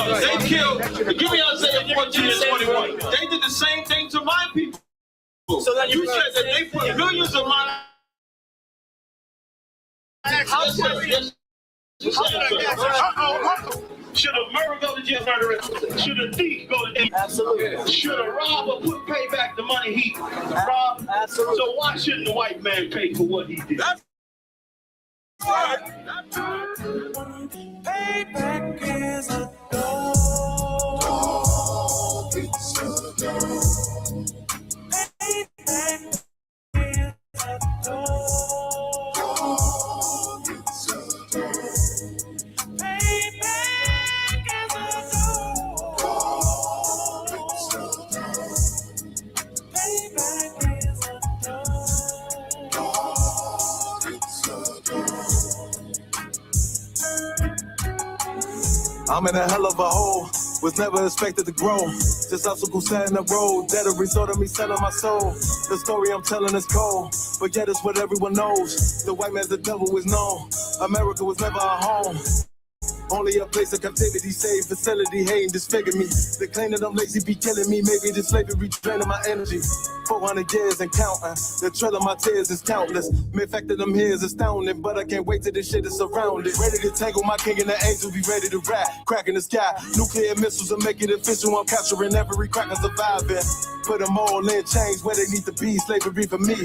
They killed. Give me Isaiah 14 and 21. They did the same thing to my people. So that you said that they put millions of my. Should a murderer go to jail? Should a thief go to jail? Absolutely. Should a robber pay back the money he robbed? Absolutely. So why shouldn't the white man pay for what he did? That's right. Payback is a dog. It's a dog. Payback is a dog. It's a dog. Payback is a dog. It's a dog. Payback is a dog. It's a dog. I'm in a hell of a hole, was never expected to grow. Just obstacles set in the road, that a result of me selling my soul. The story I'm telling is cold, but yet it's what everyone knows. The white man's the devil is known. America was never our home. Only a place of captivity, safe facility, hating, disfigure me. They claim that I'm lazy, be killing me. Maybe the slavery draining my energy. 400 years and counting. The trail of my tears is countless. The fact that I'm here is astounding, but I can't wait till this shit is surrounded. Ready to tangle my king and the angel, be ready to rap. Crack in the sky, nuclear missiles will make it official. I'm capturing every crack and surviving. Put them all in chains where they need to be. Slavery for me.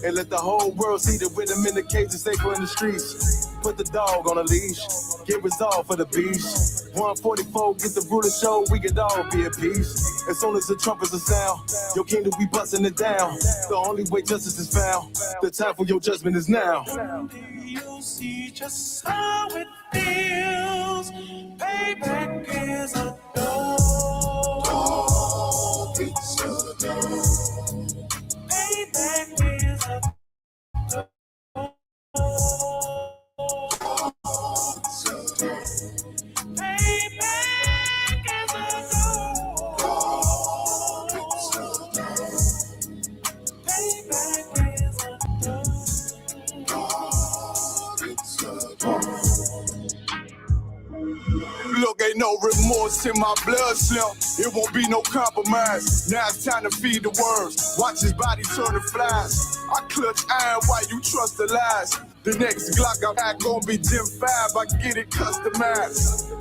And let the whole world see that with them in the cages, safer in the streets. Put the dog on a leash. Get resolved for the beast. 144, get the ruler show, we could all be at peace. As soon as the trumpets are sound, your kingdom we busting it down. The only way justice is found, the time for your judgment is now. You'll see just how it feels. Payback is a dog. It's a dog. Payback is a dog. Look, ain't no remorse in my blood slump. It won't be no compromise. Now it's time to feed the worms. Watch his body turn to flies. I clutch iron while you trust the lies. The next Glock I got gon' be Gen 5. I get it customized.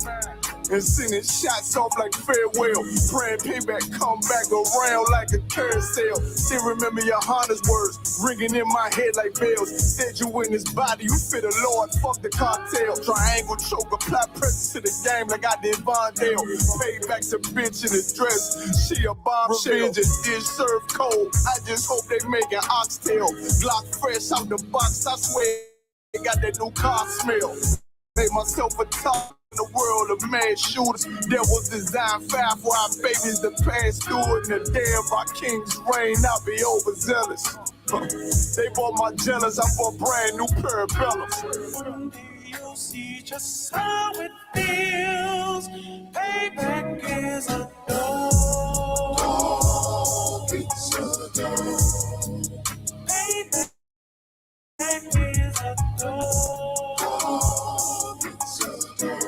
And sending shots off like farewell. Praying payback come back around like a carousel. Still remember YAHANNA's words ringing in my head like bells. Said you in his body, you fit a Lord, fuck the cartel. Triangle choke, apply pressure to the game like I did Vondale. Payback to bitch in his dress. She a bombshell. Revenge is dish served cold. I just hope they make an oxtail. Glock fresh out the box, I swear they got that new car smell. Made myself a top in the world of mad shooters. That was designed fire for our babies to pass through it. In the day of our king's reign, I'll be overzealous. They bought my jealous, I bought brand new parabellums. You'll see just how it feels. Payback is a dog. It's a dog. Payback is a dog. It's a dog.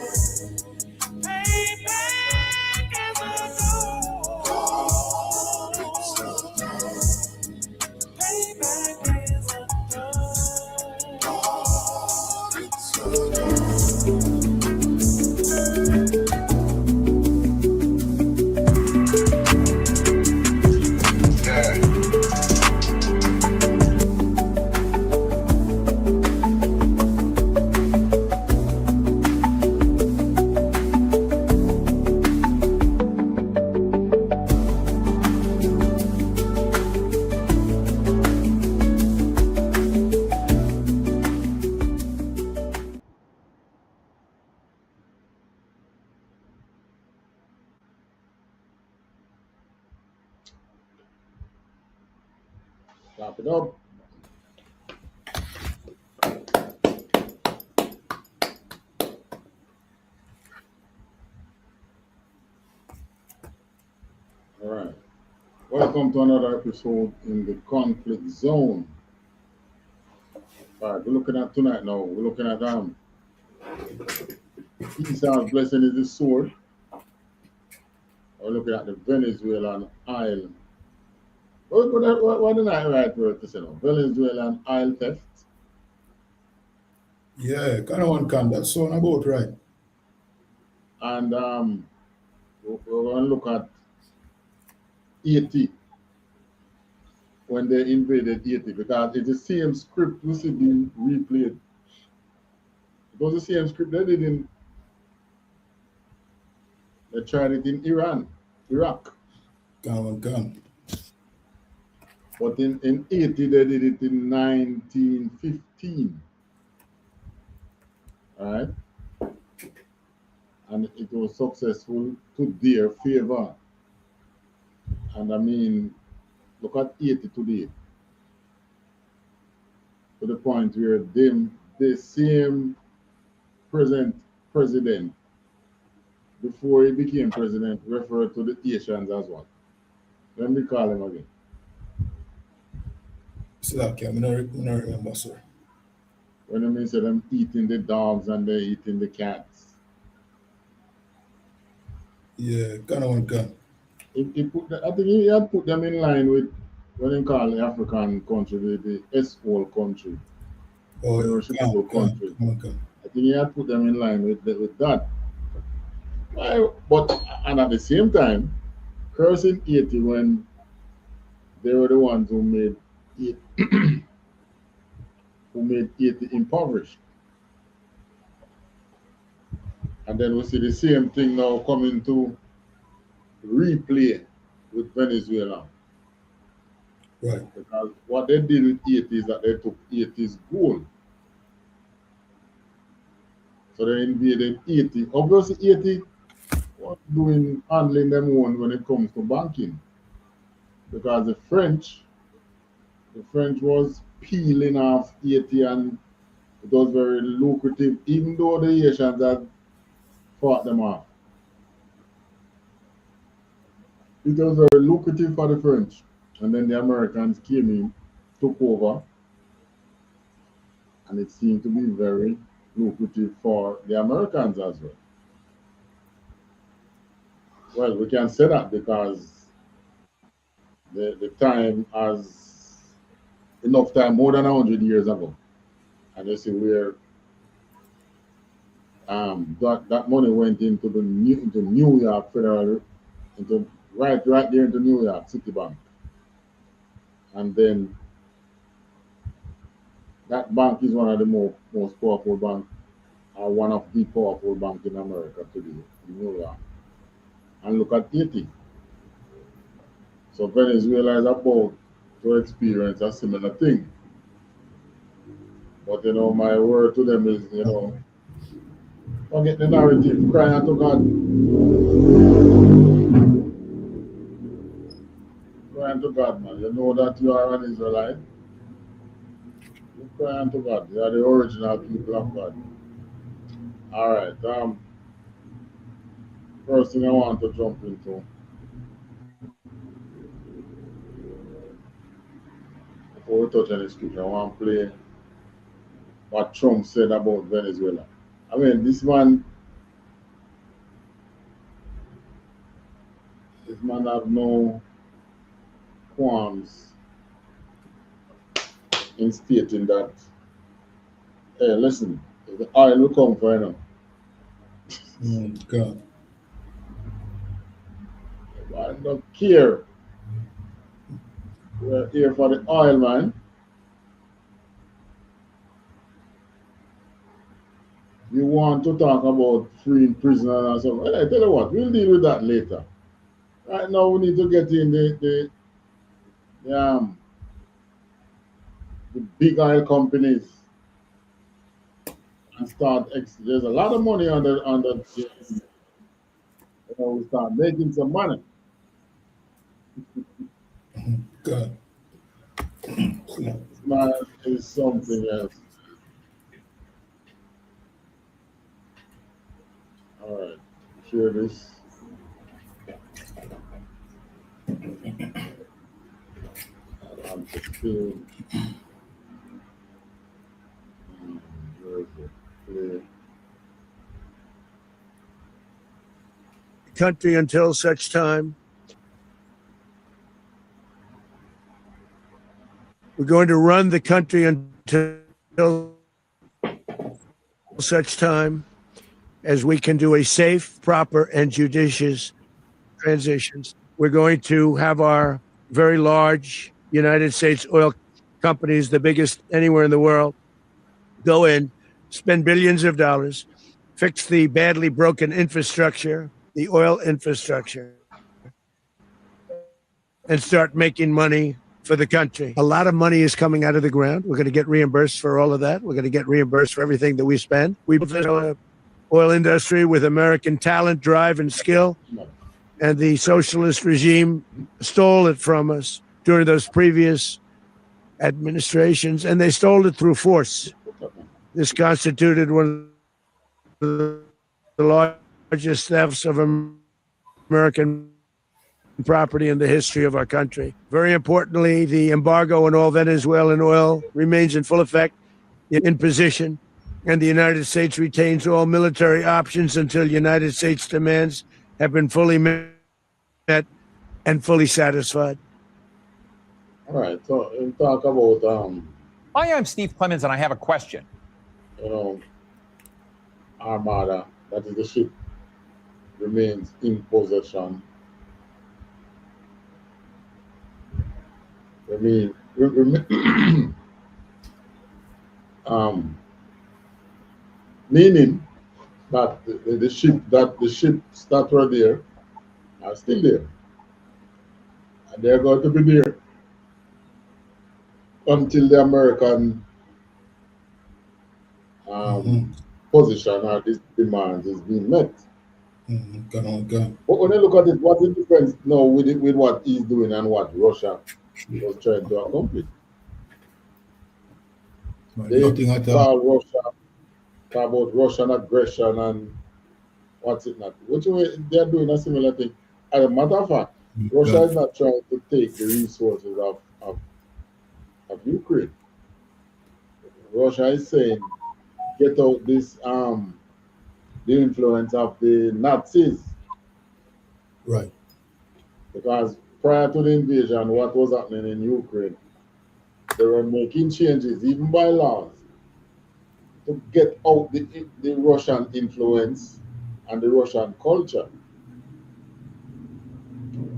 Payback is a dog. It's a dog. Payback is a dog. It's a dog. Clap it up. All right. Welcome to another episode in the conflict zone. All right, we're looking at tonight now. We're looking at Esau's blessing is his sword. we're looking at the Venezuelan oil. What did I write for it to say now? Venezuelan oil theft. Yeah, kind of one can. That sound about right. And we're going to look at Haiti when they invaded Haiti because it's the same script we see being replayed. It was the same script they tried it in Iraq. Can one can. But in Haiti they did it in 1915. All right. And it was successful to their favor. And I mean, look at Haiti today, to the point where the same president, before he became president, referred to the Haitians as what? Let me call him again. Slack, yeah, I don't remember, sir. When I mean say them eating the dogs and they eating the cats. Yeah, kind of one can. I think he had put them in line with what they call the African country, the S-Hole country, Oh, the Chicago country. one can. I think he had put them in line with that. But and at the same time, cursing Haiti when they were the ones who made Haiti impoverished. And then we see the same thing now coming to replay with Venezuela. Right. Because what they did with Haiti is that they took Haiti's gold. So they invaded Haiti. Obviously, Haiti was handling them own when it comes to banking. Because the French was peeling off Haiti and it was very lucrative, even though the Haitians had fought them off. It was very lucrative for the French. And then the Americans came in, took over, and it seemed to be very lucrative for the Americans as well. Well, we can say that because the time has enough time, more than 100 years ago. And you see where that money went into into New York Federal, into right there into New York City Bank. And then that bank is one of the most powerful banks, or one of the powerful banks in America today, in New York. And look at Haiti. So Venezuela is about to experience a similar thing. But my word to them is, forget the narrative, cry unto God. Cry unto God, man. You know that you are an Israelite. You cry unto God. You are the original people of God. All right. First thing I want to jump into, before we touch on the scripture, I want to play what Trump said about Venezuela. I mean, this man have no qualms in stating that, hey, listen, the oil will come for Can. I don't care. We're here for the oil, man. You want to talk about freeing prisoners and so on. Hey, tell you what, we'll deal with that later. Right now, we need to get in the big oil companies and start. There's a lot of money under. We start making some money. Can. This man is something else. All right, share this. I'm just feeling. Where is it? Play. country until such time. We're going to run the country until such time as we can do a safe, proper, and judicious transitions. We're going to have our very large United States oil companies, the biggest anywhere in the world, go in, spend billions of dollars, fix the badly broken infrastructure, the oil infrastructure, and start making money for the country. A lot of money is coming out of the ground. We're going to get reimbursed for all of that. We're going to get reimbursed for everything that we spend. We built an oil industry with American talent, drive, and skill, and the socialist regime stole it from us during those previous administrations, and they stole it through force. This constituted one of the largest thefts of American property in the history of our country. Very importantly, the embargo on all Venezuelan oil remains in full effect, in position, and the United States retains all military options until United States demands have been fully met and fully satisfied. All right, so we'll talk about Hi, I'm Steve Clemens, and I have a question. Armada, that is the ship, remains in possession. Meaning that the ships that were there are still there, and they're going to be there until the American position or this demand is being met. But when you look at it, what's the difference now with what he's doing and what Russia was trying to accomplish? Nothing at all. Talk about Russian aggression and what's it not. Which way they're doing a similar thing. As a matter of fact, Russia is not trying to take the resources of Ukraine. Russia is saying, get out this the influence of the Nazis. Right. Because prior to the invasion, what was happening in Ukraine, they were making changes, even by laws, to get out the Russian influence and the Russian culture.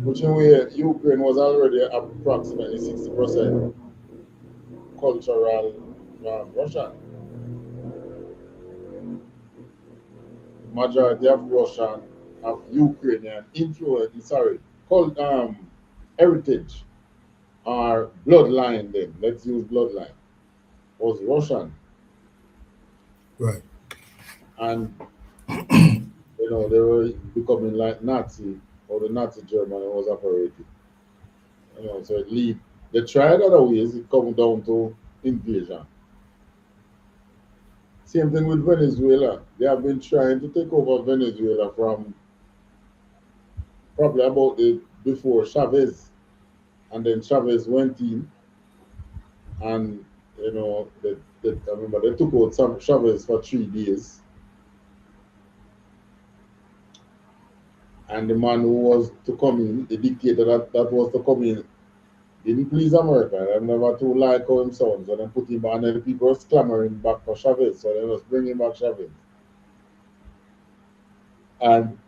Which in way, Ukraine was already approximately 60% cultural Russian. Majority of Russian, of Ukrainian influence, called heritage or bloodline then, let's use bloodline, was Russian. Right. And, they were becoming like Nazi, or the Nazi Germany was operating. So it lead. They tried other ways, it comes down to invasion. Same thing with Venezuela. They have been trying to take over Venezuela from probably about before Chavez. And then Chavez went in and, I remember they took out some Chavez for 3 days. And the man who was to come in, the dictator that was to come in, didn't please America. They never too like how him sounds. So they put him back, and then the people was clamoring back for Chavez. So they was bringing back Chavez. And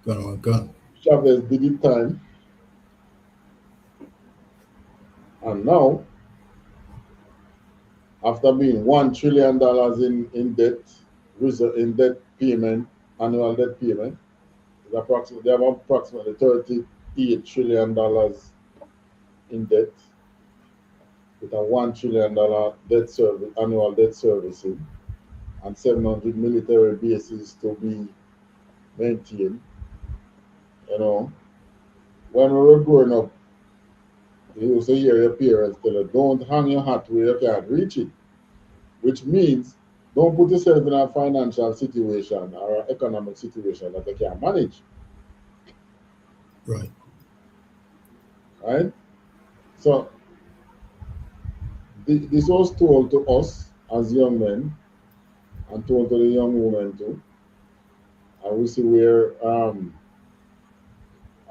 Chavez did it time. And now, after being $1 trillion in debt payment, annual debt payment, they have approximately $38 trillion in debt, with a $1 trillion annual debt servicing, and 700 military bases to be maintained. When we were growing up, you used to hear your parents tell you, don't hang your hat where you can't reach it, which means don't put yourself in a financial situation or an economic situation that you can't manage. Right. Right? So, this was told to us as young men and told to the young women too. And we see where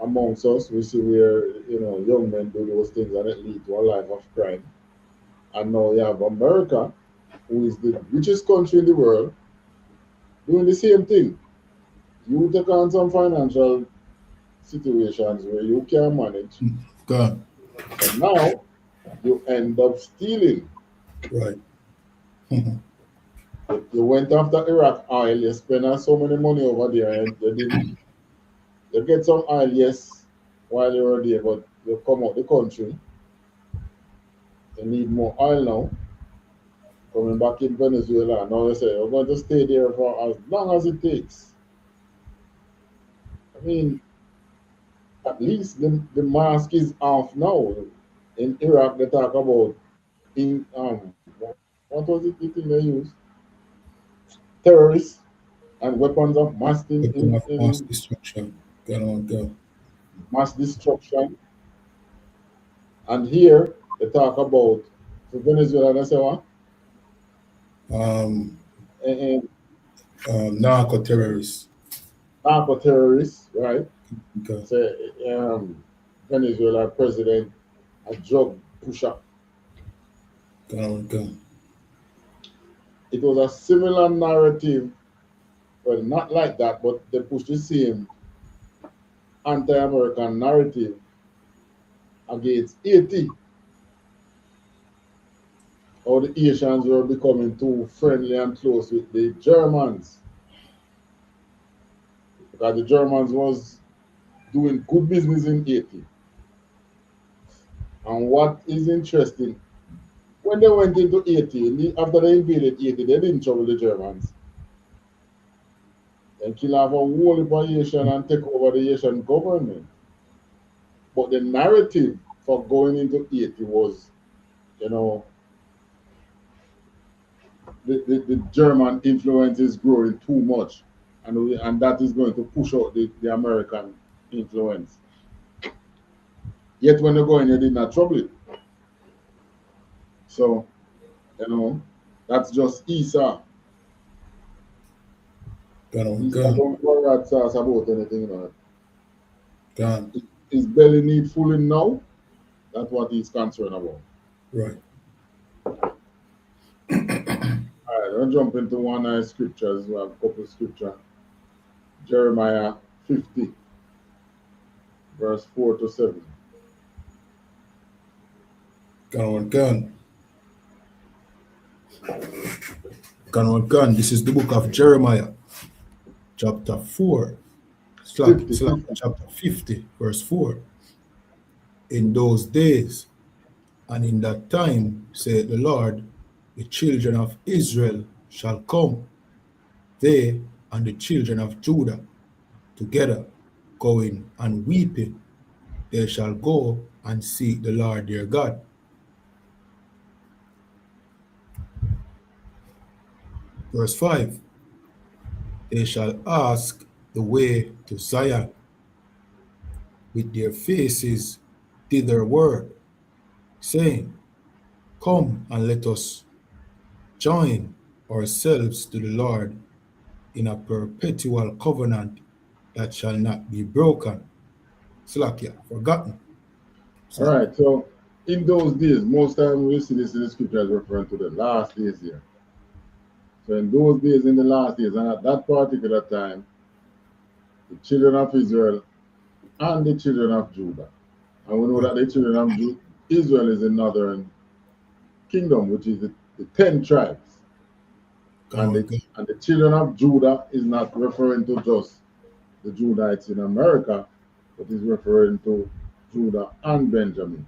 amongst us, we see where, young men do those things and it leads to a life of crime. And now you have America, who is the richest country in the world, doing the same thing. You take on some financial situations where you can manage, Gone. and now you end up stealing. Right. You went after Iraq oil, you spent so many money over there, and you get some oil, yes, while you were there, but you come out the country, you need more oil now. Coming back in Venezuela, now you say you're going to stay there for as long as it takes. I mean, at least the mask is off now. In Iraq, they talk about what was it the thing they used? Terrorists and weapons of Weapon of mass destruction. Gone on, go. mass destruction. And here they talk about for Venezuela, they say what? Um, And narco terrorists. narco terrorists, right? Okay. Say Venezuela president a drug pusher. Gone on, go. It was a similar narrative, well, not like that, but they pushed the same anti-American narrative against Haiti. How the Asians were becoming too friendly and close with the Germans. Because the Germans was doing good business in Haiti. And what is interesting, when they went into Haiti, after they invaded Haiti, they didn't trouble the Germans. They kill off a whole heap of Haitian and take over the Haitian government. But the narrative for going into Haiti was, the German influence is growing too much, and that is going to push out the American influence. Yet when they go in, they did not trouble it. So, that's just Esau. Gone on, Esau go. don't worry about anything. Gone. His belly need fooling now. That's what he's concerned about. Right. All right, I'll jump into one scriptures. We have a couple of scripture. Jeremiah 50, verse 4 to 7. Gone on, gone. Gone on, gone. This is the book of Jeremiah, chapter 4, 50. chapter 50, verse 4. In those days and in that time, said the Lord, the children of Israel shall come, they and the children of Judah together, going and weeping. They shall go and seek the Lord their God. Verse 5. They shall ask the way to Zion, with their faces thitherward, saying, come and let us join ourselves to the Lord in a perpetual covenant that shall not be broken. Slakia, forgotten. All right, so in those days, most time we see this in the scriptures referring to the last days here. So in those days, in the last days, and at that particular time, the children of Israel and the children of Judah. And we know that the children of Israel is the northern kingdom, which is the 10 tribes. And the children of Judah is not referring to just the Judites in America, but is referring to Judah and Benjamin.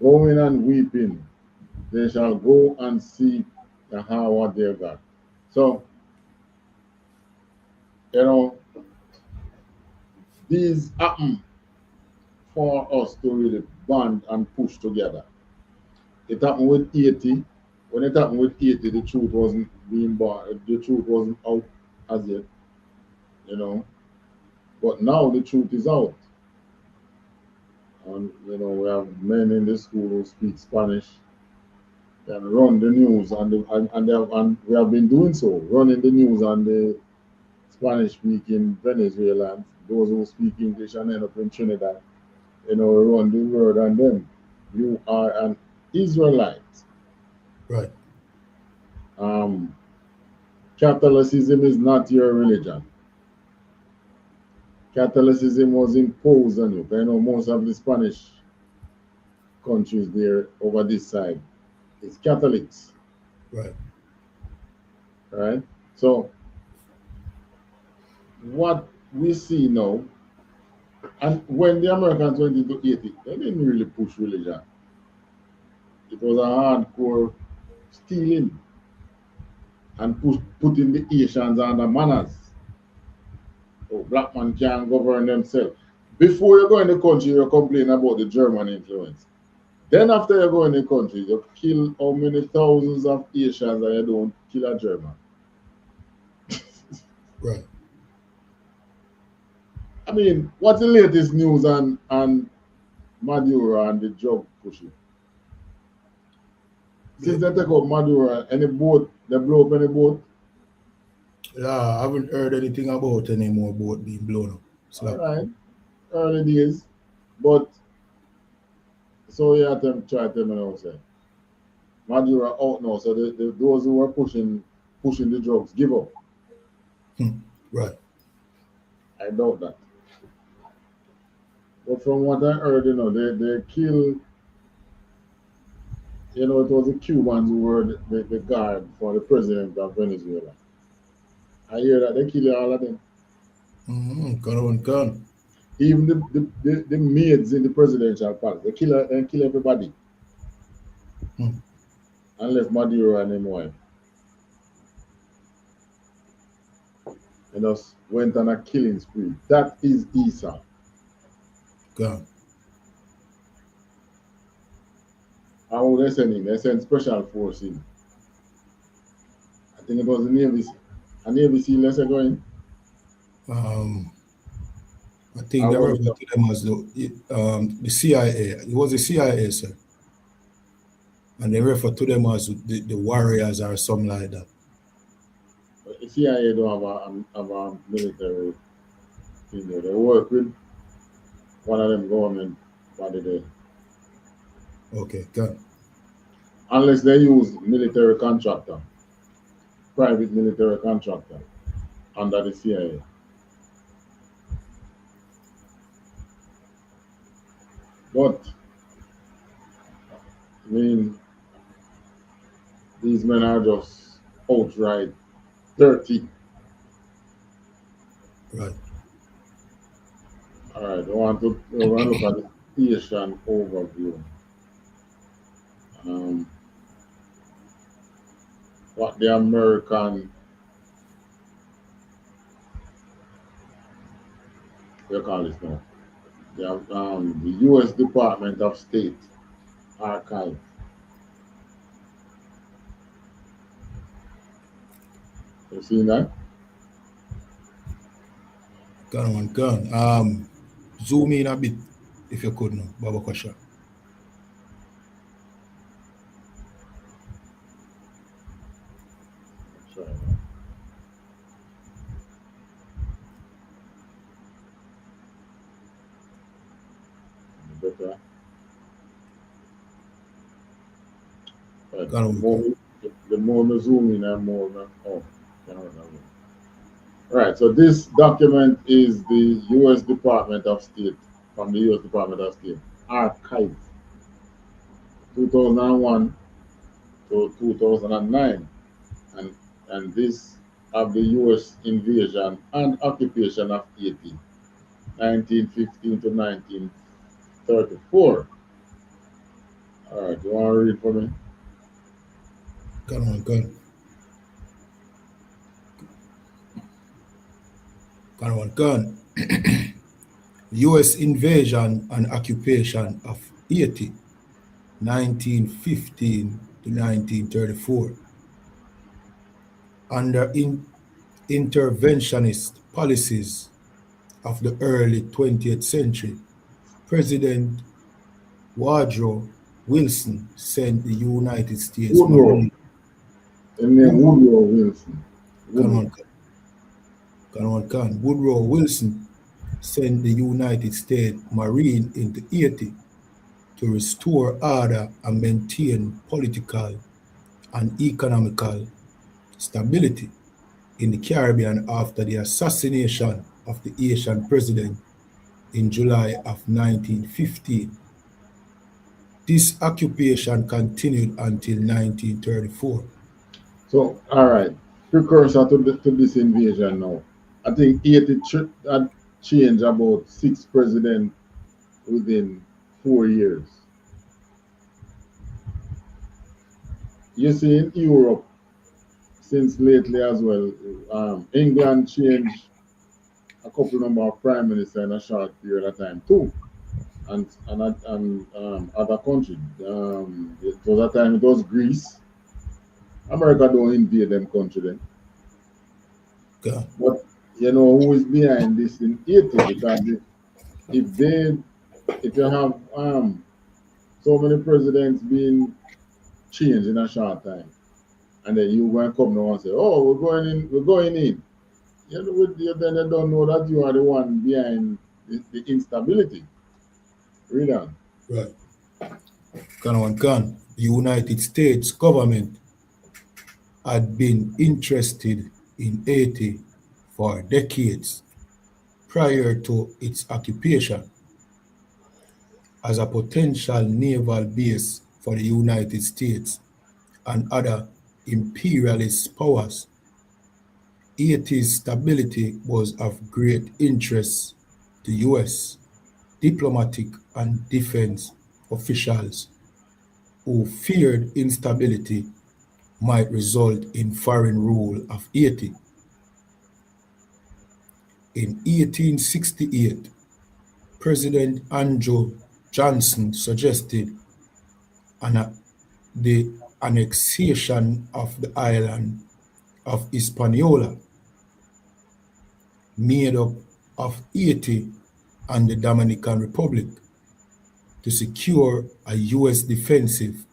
Going and weeping, they shall go and seek Yahweh their God. So, these happen for us to really bond and push together. It happened with Haiti. When it happened with Haiti, the truth wasn't being born. The truth wasn't out as yet, But now the truth is out. And, we have men in the school who speak Spanish and run the news, and we have been doing so, running the news on the Spanish-speaking Venezuelans, those who speak English and end up in Trinidad, around the world, and them. You are an Israelite. Right. Catholicism is not your religion. Catholicism was imposed on you. Most of the Spanish countries there over this side, it's Catholics. Right. Right? So what we see now, and when the Americans went into Haiti, they didn't really push religion. It was a hardcore stealing and putting the Haitians under manners. So black man can't govern themselves. Before you go in the country, you complain about the German influence. Then after you go in the country, you kill how many thousands of Haitians and you don't kill a German. Right. I mean, what's the latest news on Maduro and the drug pushing? Since they take up Maduro, any boat, they blow up any boat? Yeah, I haven't heard anything about any more boat being blown up. All right, early days. But so you have to try to tell me now, say, Maduro out now, so those who are pushing the drugs give up. Right. I doubt that. But from what I heard, they killed, it was the Cubans who were the guard for the president of Venezuela. I hear that they kill all of them. Gun. Even the maids in the presidential palace, they kill everybody. Unless Maduro and his wife. And just went on a killing spree. That is Esau. Gun. How they send him? They send special force in. I think it was the Navy. A Navy SEAL, let's say, going. I think they refer to them as the CIA. It was the CIA, sir. And they refer to them as the warriors or something like that. But the CIA don't have a military thing there. They work with one of them government body there. Okay, good. Unless they use military contractor, private military contractor under the CIA. But, I mean, these men are just outright dirty. Right. All right, I want to look at the Asian overview. What the American, what do you call this now? The U.S. Department of State archive. You seen that? Gun. Zoom in a bit if you could now, Baba Kwasha. Better. The more we zoom in, and more. Right. So this document is the U.S. Department of State, from the U.S. Department of State archive, 2001 to 2009, and this of the U.S. invasion and occupation of Haiti, 1915 to 1934. All right, you want to read for me? Gun. U.S. invasion and occupation of Haiti, 1915 to 1934. Under interventionist policies of the early 20th century, President Woodrow Wilson sent the United States Woodrow Wilson. Woodrow Wilson sent the United States Marine into Haiti to restore order and maintain political and economical stability in the Caribbean after the assassination of the Haitian president in July of 1915. This occupation continued until 1934. So, all right, precursor to this invasion now. I think Haiti had changed about 6 presidents within 4 years. You see, in Europe, since lately as well, England changed a couple number of prime ministers in a short period of time too, and other countries. It was that time it was Greece. America don't invade them country then. Okay. But you know who is behind this in Haiti? Because if you have so many presidents being changed in a short time, and then you go and come now and say, "Oh, we're going in." Then they don't know that you are the one behind the instability. Read on. Right. The United States government had been interested in Haiti for decades prior to its occupation as a potential naval base for the United States and other imperialist powers. Haiti's stability was of great interest to U.S. diplomatic and defense officials who feared instability might result in foreign rule of Haiti. In 1868, President Andrew Johnson suggested the annexation of the island of Hispaniola, made up of Haiti and the Dominican Republic, to secure a U.S. defensive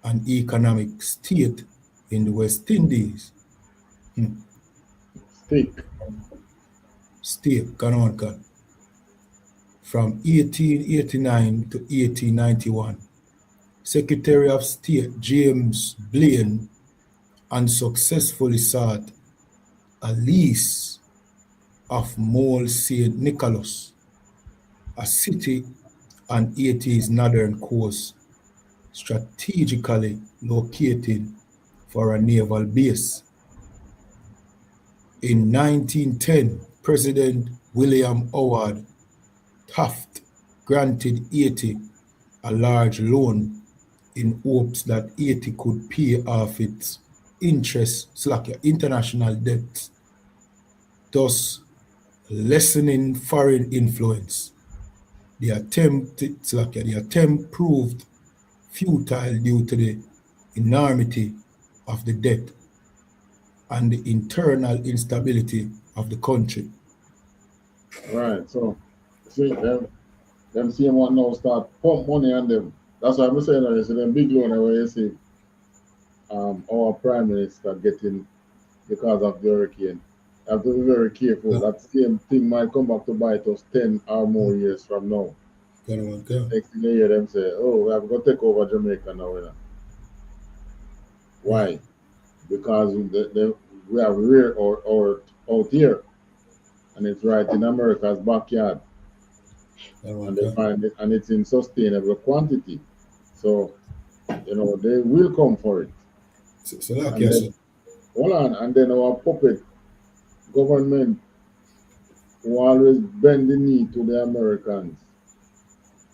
and economic state in the West Indies. State, From 1889 to 1891, Secretary of State James Blaine unsuccessfully sought a lease of Mole St. Nicholas, a city on Haiti's northern coast, strategically located for a naval base. In 1910, President William Howard Taft granted Haiti a large loan in hopes that Haiti could pay off its international debts, thus lessening foreign influence. The attempt proved futile due to the enormity of the debt and the internal instability of the country. Right. So, see, them same one now start pump money on them. That's why I'm saying that you see them big loan where you see our prime minister getting because of the hurricane. You have to be very careful. Yeah. That same thing might come back to bite us 10 or more years from now. Next thing you hear them say, "Oh, we have got to take over Jamaica now." You know? Why? Because we have rare or out here, and it's right in America's backyard, and they find it, and it's in sustainable quantity. So, you know, they will come for it. Hold on, and then our puppet government who always bend the knee to the Americans,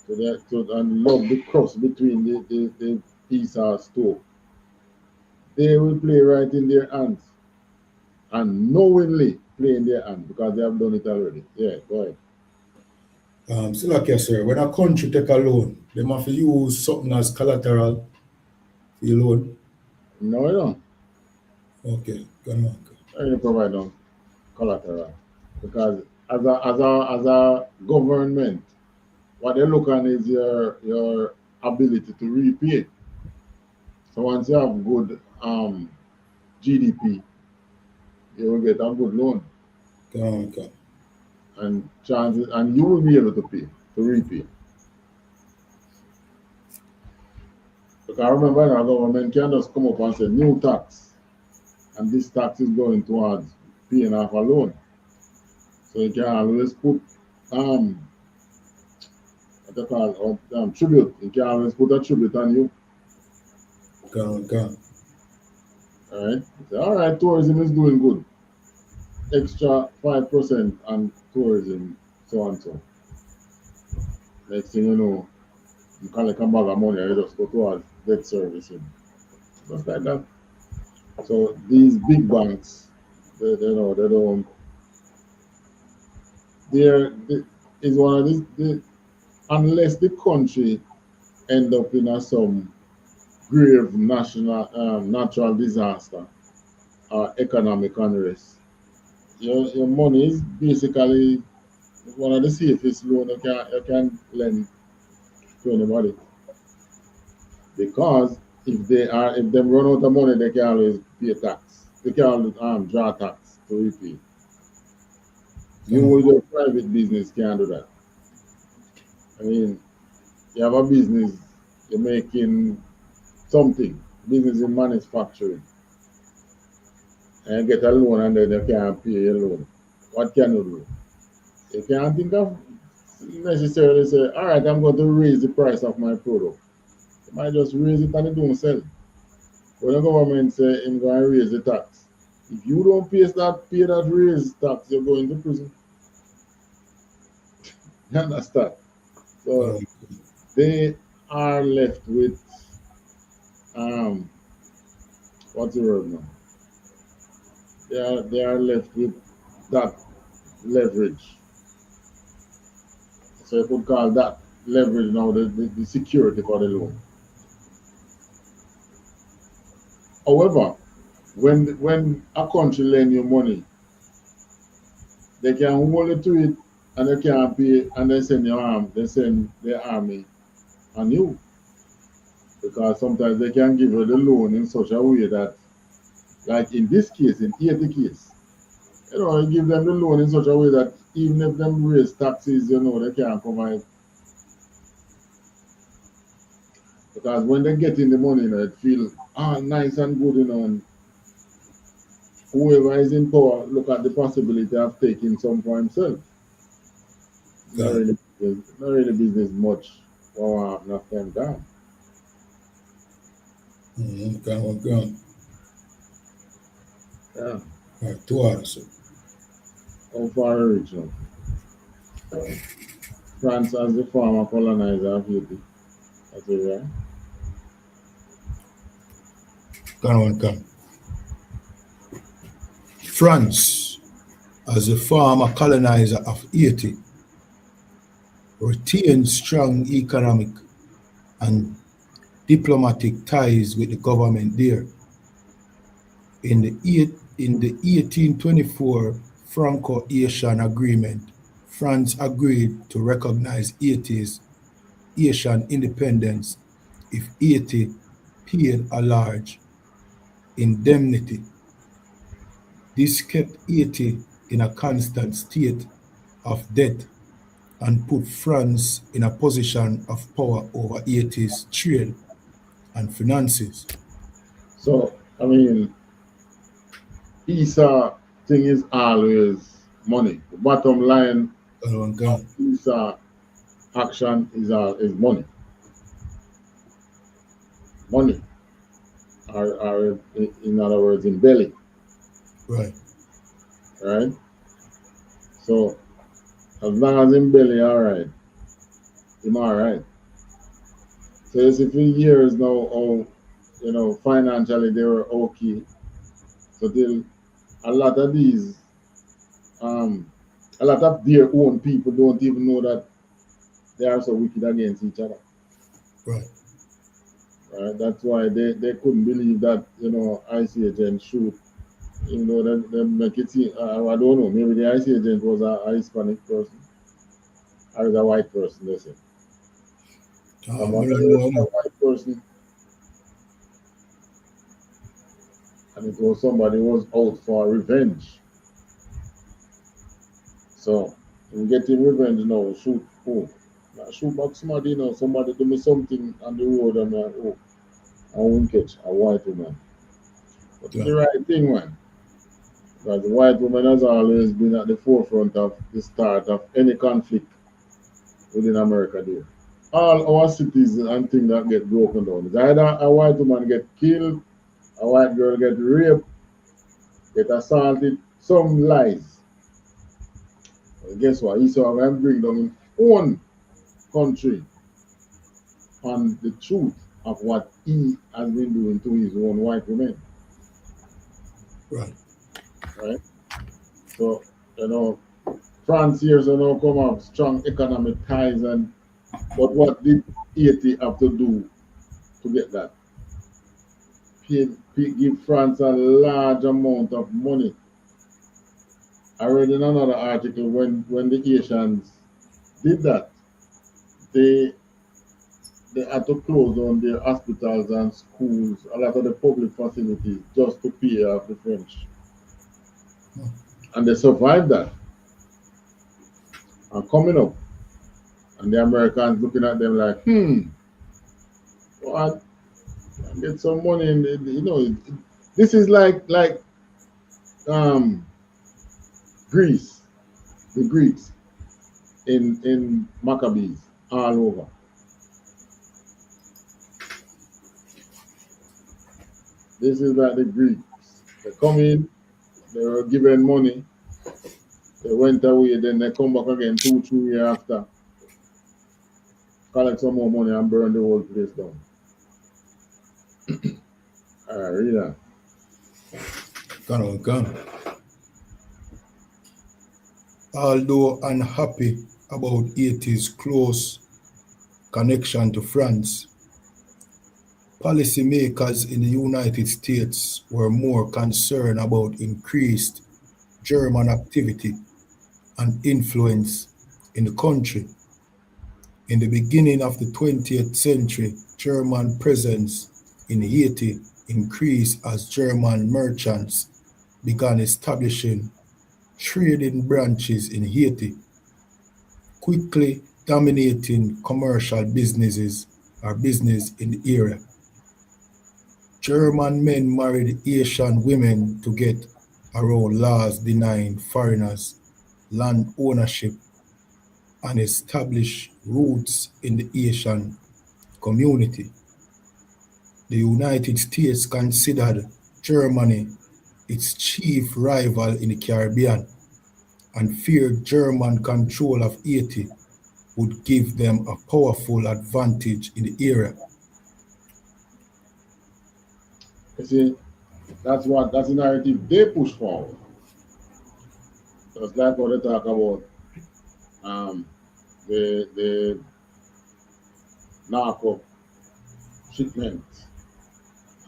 and love the cross between the Esau stove. They will play right in their hands, and knowingly play in their hands because they have done it already. Yeah, go ahead. Sir, when a country take a loan, they have to use something as collateral for your loan. No, you don't. Okay, go on. You provide no collateral because as a government, what they look on is your ability to repay. So once you have good GDP, you will get a good loan. Okay. And chances, and you will be able to pay, to repay. Because I remember our government can just come up and say new tax, and this tax is going towards paying off a loan. So you can always put what they call tribute. You can always put a tribute on you. Okay. All right. Say, all right, tourism is doing good. Extra 5% on tourism, so and so. Next thing you know, you can't come back of money, you just go towards debt servicing. Just like that. So these big banks, they don't. They is one of these. Unless the country end up in some grave national natural disaster or economic unrest, your money is basically one of the safest loan you can lend to anybody. Because if them run out of money, they can always pay tax. They can always draw tax to repay. You with your private business can't do that. I mean, you have a business, you're making something, business in manufacturing, and you get a loan and then you can't pay your loan. What can you do? You can't think of necessarily say, all right, I'm going to raise the price of my product. You might just raise it and it don't sell. When the government say I'm going to raise the tax, if you don't pay that raised tax, you're going to prison. You understand? So they are left with what's the word now? They are left with that leverage. So you could call that leverage now the security for the loan. However, when a country lend you money, they can hold it to it and they can't pay and they send their army on you. Because sometimes they can give you the loan in such a way that, like in this case, in Haiti case, you give them the loan in such a way that even if them raise taxes, they can't cover it. Because when they get in the money, it feels nice and good, and whoever is in power look at the possibility of taking some for himself. Not really business much or enough time down. Okay. Yeah. Right, 2 hours. How far original? France as the former colonizer of Haiti. That's it, right? Come. France, as a former colonizer of Haiti, retained strong economic and diplomatic ties with the government there. In the 1824 Franco-Haitian Agreement, France agreed to recognize Haiti's Haitian independence if Haiti paid a large indemnity. This kept Haiti in a constant state of debt and put France in a position of power over Haiti's trade and finances. So, I mean, Esau thing is always money. The bottom line of Esau action is money. Money. Or in other words, in belly. Right. Right? So, as long as in belly, all right. I'm all right. So it's a few years now, financially they were okay. So a lot of these, a lot of their own people don't even know that they are so wicked against each other. Right. Right? That's why they couldn't believe that, IC agent shoot. They make it seem, I don't know, maybe the IC agent was a Hispanic person. Or was a white person, they said. Someone was a white person. And it was somebody who was out for revenge. So I'm getting revenge now, shoot, oh, now shoot back somebody, you know, somebody do me something on the road, and I'm like, oh, I won't catch a white woman. But it's the right thing, man. Because the white woman has always been at the forefront of the start of any conflict within America there. All our cities and things that get broken down. It's either a white woman get killed, a white girl get raped, get assaulted, some lies. But guess what? Esau can bring down his own country on the truth of what he has been doing to his own white women. Right. Right? So, you know, France here so now come up strong economic ties, and but what did Haiti have to do to get that? Give France a large amount of money. I read in another article when the Haitians did that, they had to close down their hospitals and schools, a lot of the public facilities, just to pay off the French. And they survived that. And coming up, and the Americans looking at them like, what? Get some money in the, you know, this is like Greece, the Greeks in Maccabees all over. This is like the Greeks. They come in, they were given money, they went away, then they come back again 2-3 years after, collect some more money and burn the whole place down. Alright, read that. Gone. Although unhappy about Haiti's close connection to France, policymakers in the United States were more concerned about increased German activity and influence in the country. In the beginning of the 20th century, German presence in Haiti increased as German merchants began establishing trading branches in Haiti, quickly dominating commercial business in the area. German men married Haitian women to get around laws denying foreigners land ownership and establish roots in the Haitian community. The United States considered Germany its chief rival in the Caribbean and feared German control of Haiti would give them a powerful advantage in the area. You see, that's the narrative they push forward. Just like what they talk about the narco shipment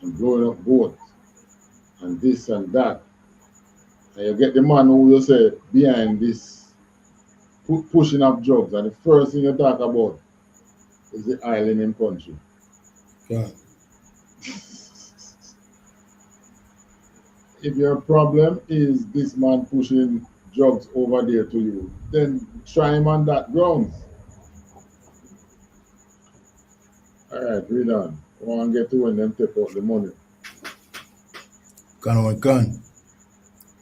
and blowing up boats and this and that. And you get the man who you say behind this pushing up drugs, and the first thing you talk about is the island in country. Yeah. If your problem is this man pushing drugs over there to you, then try him on that grounds. All right, read on. I want to get to when them take out the money. Gone.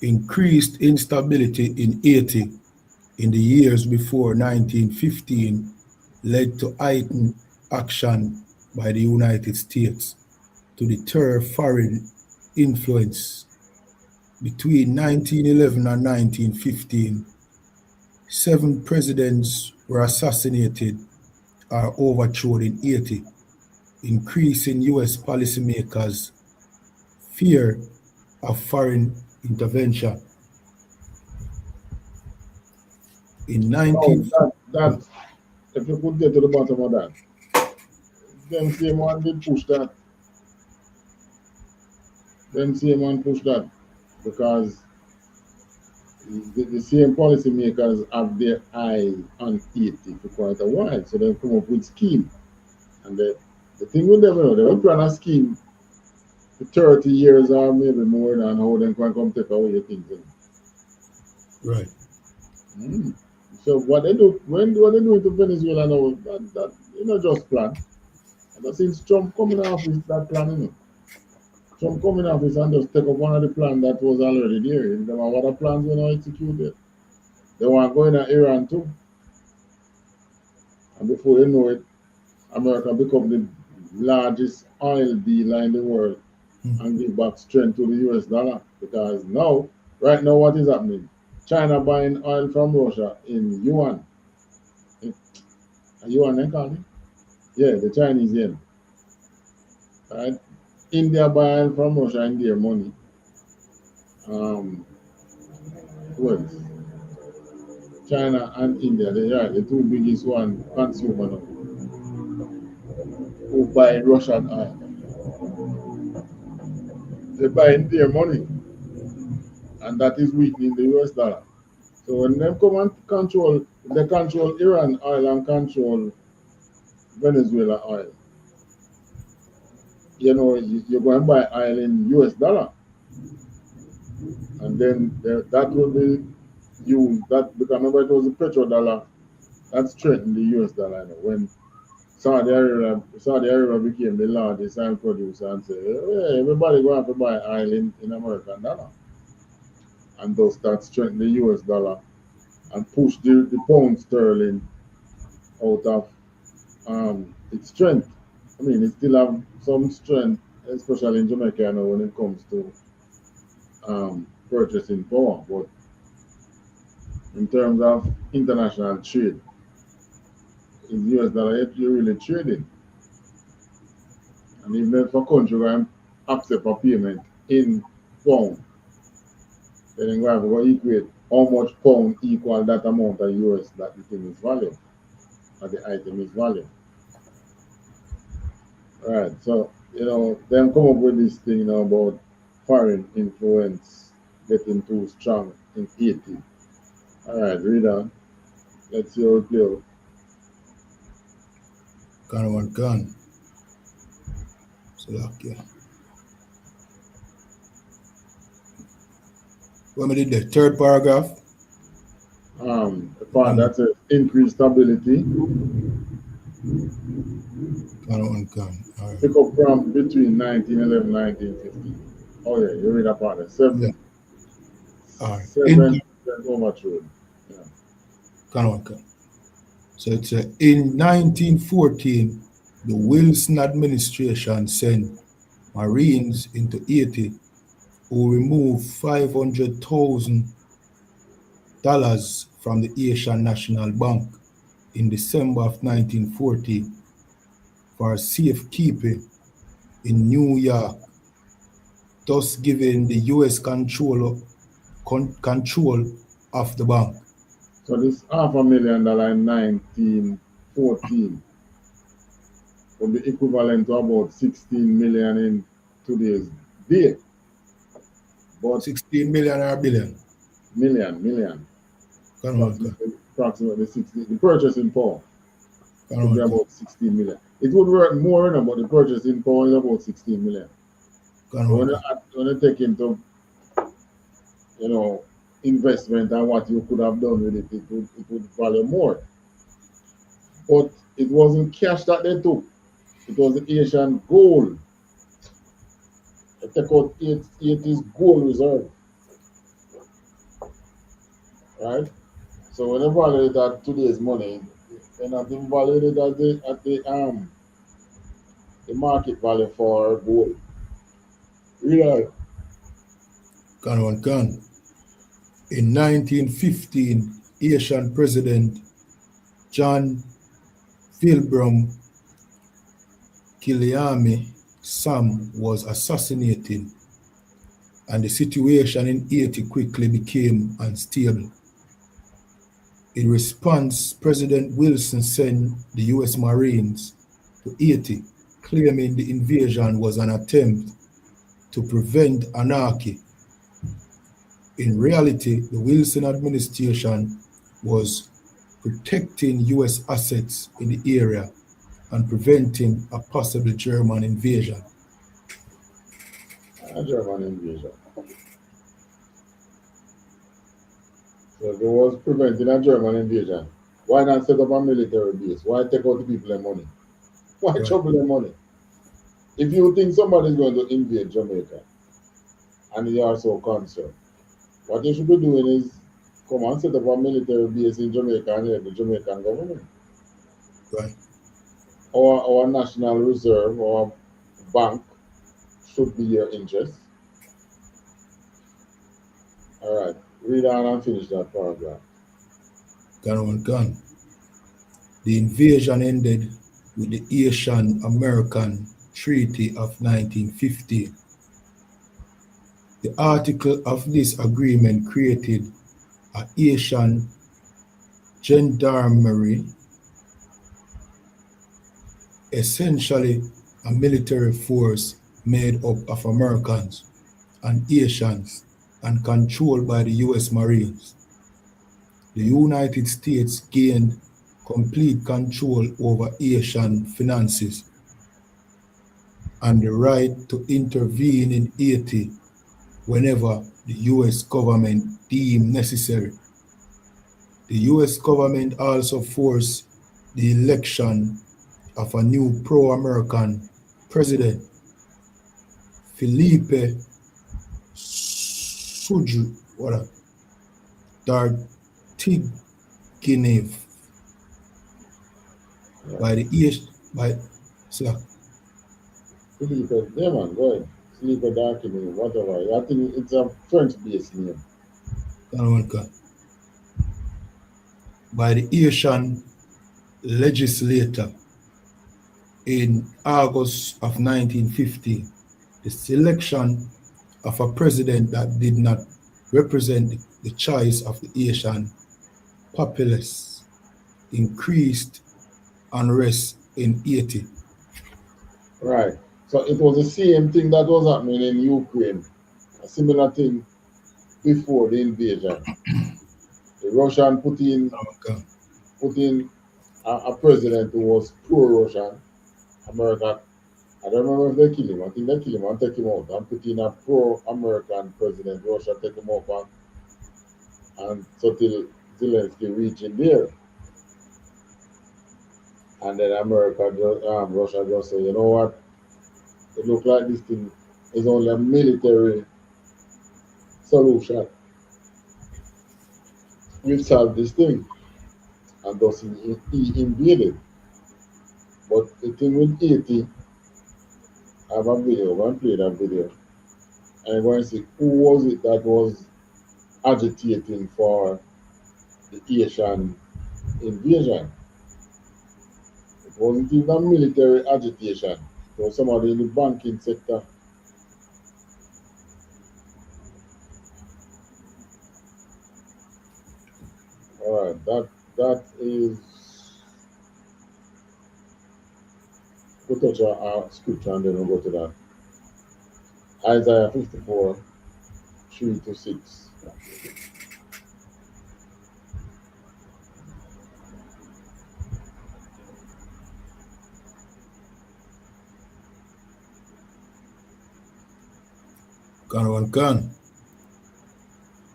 Increased instability in Haiti in the years before 1915 led to heightened action by the United States to deter foreign influence. Between 1911 and 1915, 7 presidents were assassinated or overthrown in Haiti, increasing U.S. policymakers' fear of foreign intervention. In 19... that, if you could get to the bottom of that, them same one did push that. Them same one push that because the same policymakers have their eye on Haiti for quite a while, so they come up with scheme. And the thing with them, they will plan a scheme for 30 years or maybe more than how they can come take away your things. Right. Mm. So what they do what they do to Venezuela now, that just plan. And since Trump coming off with that plan, Trump coming off with and just take up one of the plan that was already there. And there were other plans when I executed. They want to go in Iran too. And before you know it, America become the largest oil dealer in the world and give back strength to the US dollar. Because now, right now, what is happening? China buying oil from Russia in yuan. Yuan, they call it? Yeah, the Chinese yen. Right? India buy oil from Russia in their money. Well, China and India, they are the two biggest one consumer now, who buy Russian oil. They buy in their money, and that is weakening the US dollar. So when they come and they control Iran oil and control Venezuela oil. You're going to buy oil in US dollar, and then that will be used. That because remember it was the petrodollar that strengthened the US dollar. When Saudi Arabia became the largest oil producer and said, hey, everybody going to have to buy oil in American dollar, and thus that strengthened the US dollar and pushed the pound sterling out of its strength. I mean, it still have some strength, especially in Jamaica now when it comes to purchasing power. But in terms of international trade, in US dollar, you're really trading. And even if a country going to accept a payment in pound, then you're going to go equate how much pound equal that amount of US that the thing is value, or the item is value. Right, so them come up with this thing now about foreign influence getting too strong in Haiti. All right, read on. Let's see how it play out. Gun. So yeah. When we did the third paragraph. The part that says increased stability. Gun. All right. Pick up from between 1911 and 1915. Oh yeah, you read that part there. 7. Yeah. All right. 7% overthrown. Yeah. Gun. So it's in 1914, the Wilson administration sent Marines into Haiti who removed $500,000 from the Haitian National Bank in December of 1914 for safekeeping in New York, thus giving the U.S. control of the bank. So this $500,000 in 1914 would be equivalent to about 16 million in today's day. But 16 million or a billion? Million. Approximately 60. The purchasing power would be about 16 million. It would work more, but the purchasing power is about 16 million. When you take into investment and what you could have done with it, it would value more. But it wasn't cash that they took. It was the Asian gold. They took out Haiti's gold reserve. Right? So when they value it at today's money, they're not even valued it at the market value for gold. Real. Gun. In 1915, Haitian President John Wilbram Kiliami Sam was assassinated, and the situation in Haiti quickly became unstable. In response, President Wilson sent the U.S. Marines to Haiti, claiming the invasion was an attempt to prevent anarchy. In reality, the Wilson administration was protecting U.S. assets in the area and preventing a possible German invasion. A German invasion. So it was preventing a German invasion. Why not set up a military base? Why take out the people their money? Why Right. trouble their money? If you think somebody's going to invade Jamaica and you are so concerned, what you should be doing is come and set up a military base in Jamaica and help the Jamaican government. Right. Our national reserve or bank should be your interest. All right, read on and finish that paragraph. Gun. The invasion ended with the Haitian-American Treaty of 1950. The article of this agreement created a Haitian gendarmerie, essentially a military force made up of Americans and Haitians and controlled by the U.S. Marines. The United States gained complete control over Haitian finances and the right to intervene in Haiti whenever the U.S. government deemed necessary. The U.S. government also forced the election of a new pro-American president, Philippe Dartiginev, by the Philippe, yeah man, go ahead. Philippe Dartiginev, whatever. I think it's a French-based name. by the Haitian legislature in August of 1950. The selection of a president that did not represent the choice of the Haitian populace increased unrest in Haiti. Right. So it was the same thing that was happening in Ukraine. A similar thing before the invasion. The Russian put in a president who was pro-Russian. America, I don't remember if they killed him. I think they killed him and take him out and put in a pro-American president. Russia take him up and so till Zelensky reached in there. And then Russia just said, you know what? It looks like this thing is only a military solution. We've solved this thing. And thus he invaded. But the thing with Haiti, I have a video, I'm going to play that video. And I'm going to see who was it that was agitating for the Haitian invasion. It wasn't even a military agitation. It was somebody in the banking sector. All right, that is. We'll touch our scripture and then we'll go to that. Isaiah 54, 3 to 6. Gun.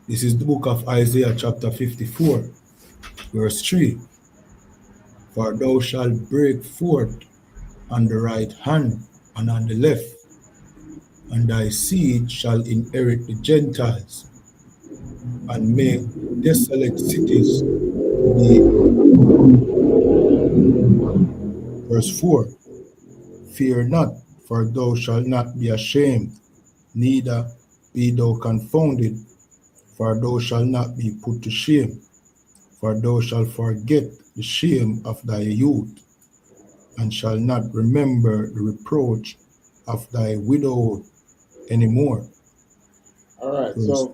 This is the book of Isaiah chapter 54, verse 3. For thou shalt break forth on the right hand and on the left, and thy seed shall inherit the Gentiles, and make desolate cities be. Verse 4. Fear not, for thou shalt not be ashamed, neither be thou confounded, for thou shalt not be put to shame, for thou shalt forget the shame of thy youth, and shall not remember the reproach of thy widowhood anymore. All right, so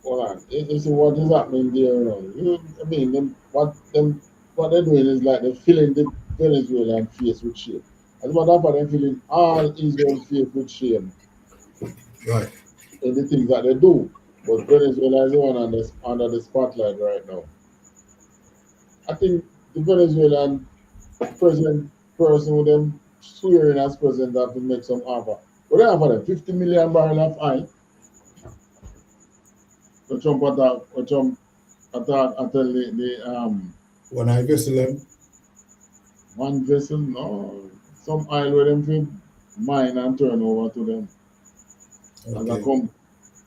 hold on. You see what is happening there? I mean, what they're doing is like they're filling the Venezuelan face with shame. As a matter of fact, they're filling all Israel's face with shame. Right. In the things that they do. But Venezuela is the one under the spotlight right now. I think the Venezuelan person with them swearing as president have to make some offer. What they offer them? 50 million barrels of oil. I tell the When I vessel them, one vessel, no, some oil where them fi mine and turn over to them. As I okay. come,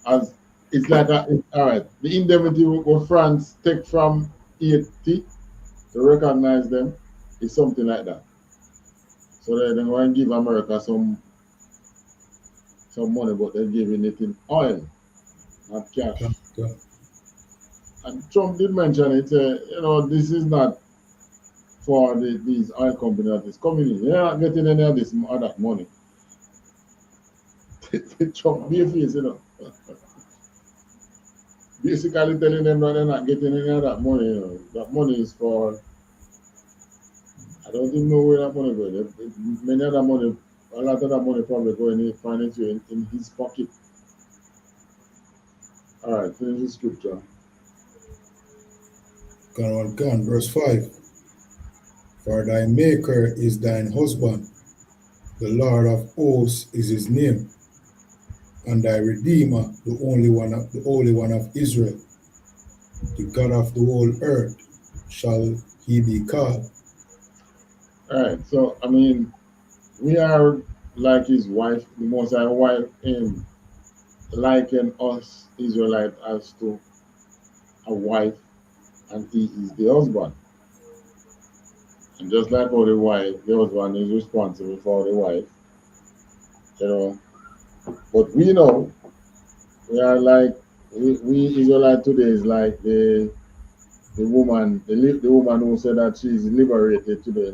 as it's like all right. The indemnity what France take from Haiti to recognize them is something like that. So they're going to give America some money, but they're giving it in oil, not cash. Okay. And Trump did mention it. This is not for these oil companies that is coming in. They're not getting any of this or that money. Trump be face, basically telling them that they're not getting any of that money. That money is for, I don't even know where that money goes. Many of that money, a lot of that money probably going in financially in his pocket. All right, finish the scripture. Verse 5. For thy maker is thine husband, the Lord of hosts is his name, and thy Redeemer, the Holy One of Israel, the God of the whole earth, shall he be called. All right, so I mean, we are like his wife, the Most High wife, and liken us Israelite as to a wife, and he is the husband. And just like how the husband is responsible for the wife, But we know we are like we Israelite today is like the woman, the woman who said that she is liberated today.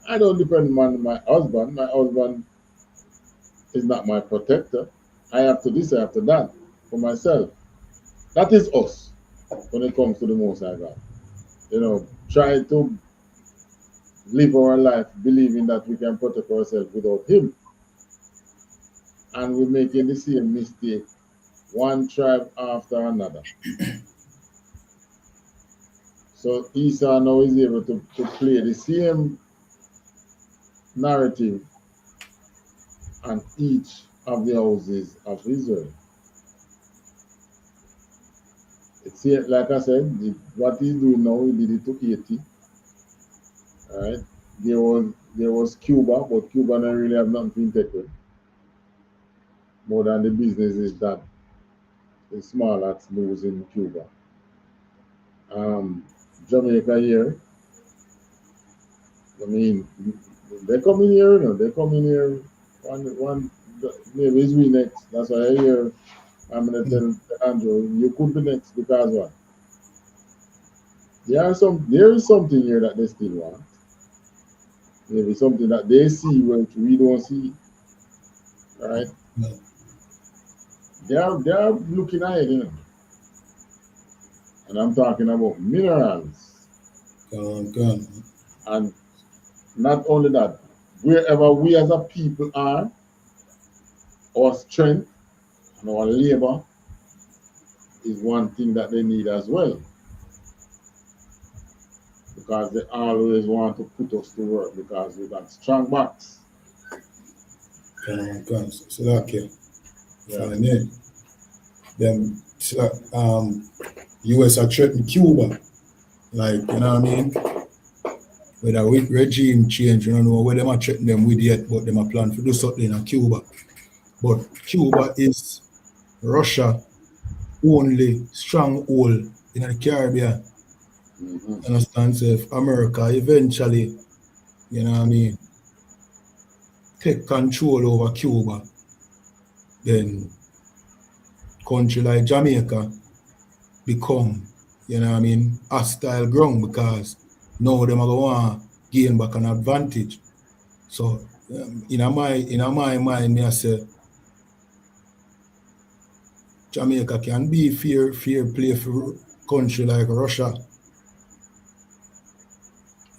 I don't depend on my husband. My husband is not my protector. I have to this, I have to that for myself. That is us when it comes to the Most High God. Try to live our life believing that we can protect ourselves without Him. And we're making the same mistake, one tribe after another. So Esau now is able to play the same narrative on each of the houses of Israel. It's here, like I said, what he's doing now, he did it to Haiti. All right. There was Cuba, but Cuba don't really have nothing to take with. More than the businesses that the small hats moves in Cuba. Jamaica here. I mean, they come in here, they come in here. One maybe it's we next. That's why I hear I'm gonna tell Andrew, you could be next because what? There is something here that they still want. Maybe something that they see which we don't see. Right? No. They are looking ahead, And I'm talking about minerals. And not only that, wherever we as a people are, our strength and our labor is one thing that they need as well. Because they always want to put us to work because we got strong backs. So okay. Yeah. Them US are threatening Cuba. Like, you know what I mean? With a regime change, you don't know where they are threatening them with yet, but they are planning to do something in Cuba. But Cuba is Russia only stronghold in the Caribbean. Mm-hmm. Understand? So if America eventually, you know what I mean, take control over Cuba, then country like Jamaica become, you know what I mean, hostile ground because now them are going to gain back an advantage. So in my mind, me I say Jamaica can be fair play for country like Russia.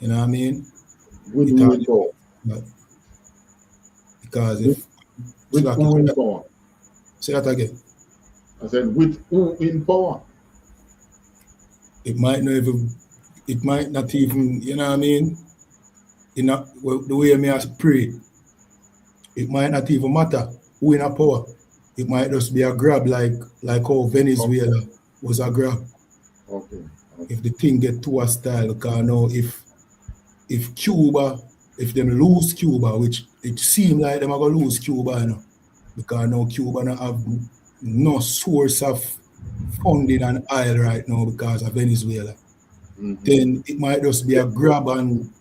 You know what I mean? With who in power? Because if with who in power? Say that again. I said with who in power? It might not even, you know what I mean? The way me has pray, it might not even matter who in a power. It might just be a grab like how Venezuela was a grab. Okay. if the thing get too hostile, because now if Cuba, if them lose Cuba, which it seems like them are gonna lose Cuba, you know, because now Cuba don't have no source of funding and oil right now because of Venezuela. Then it might just be a grab and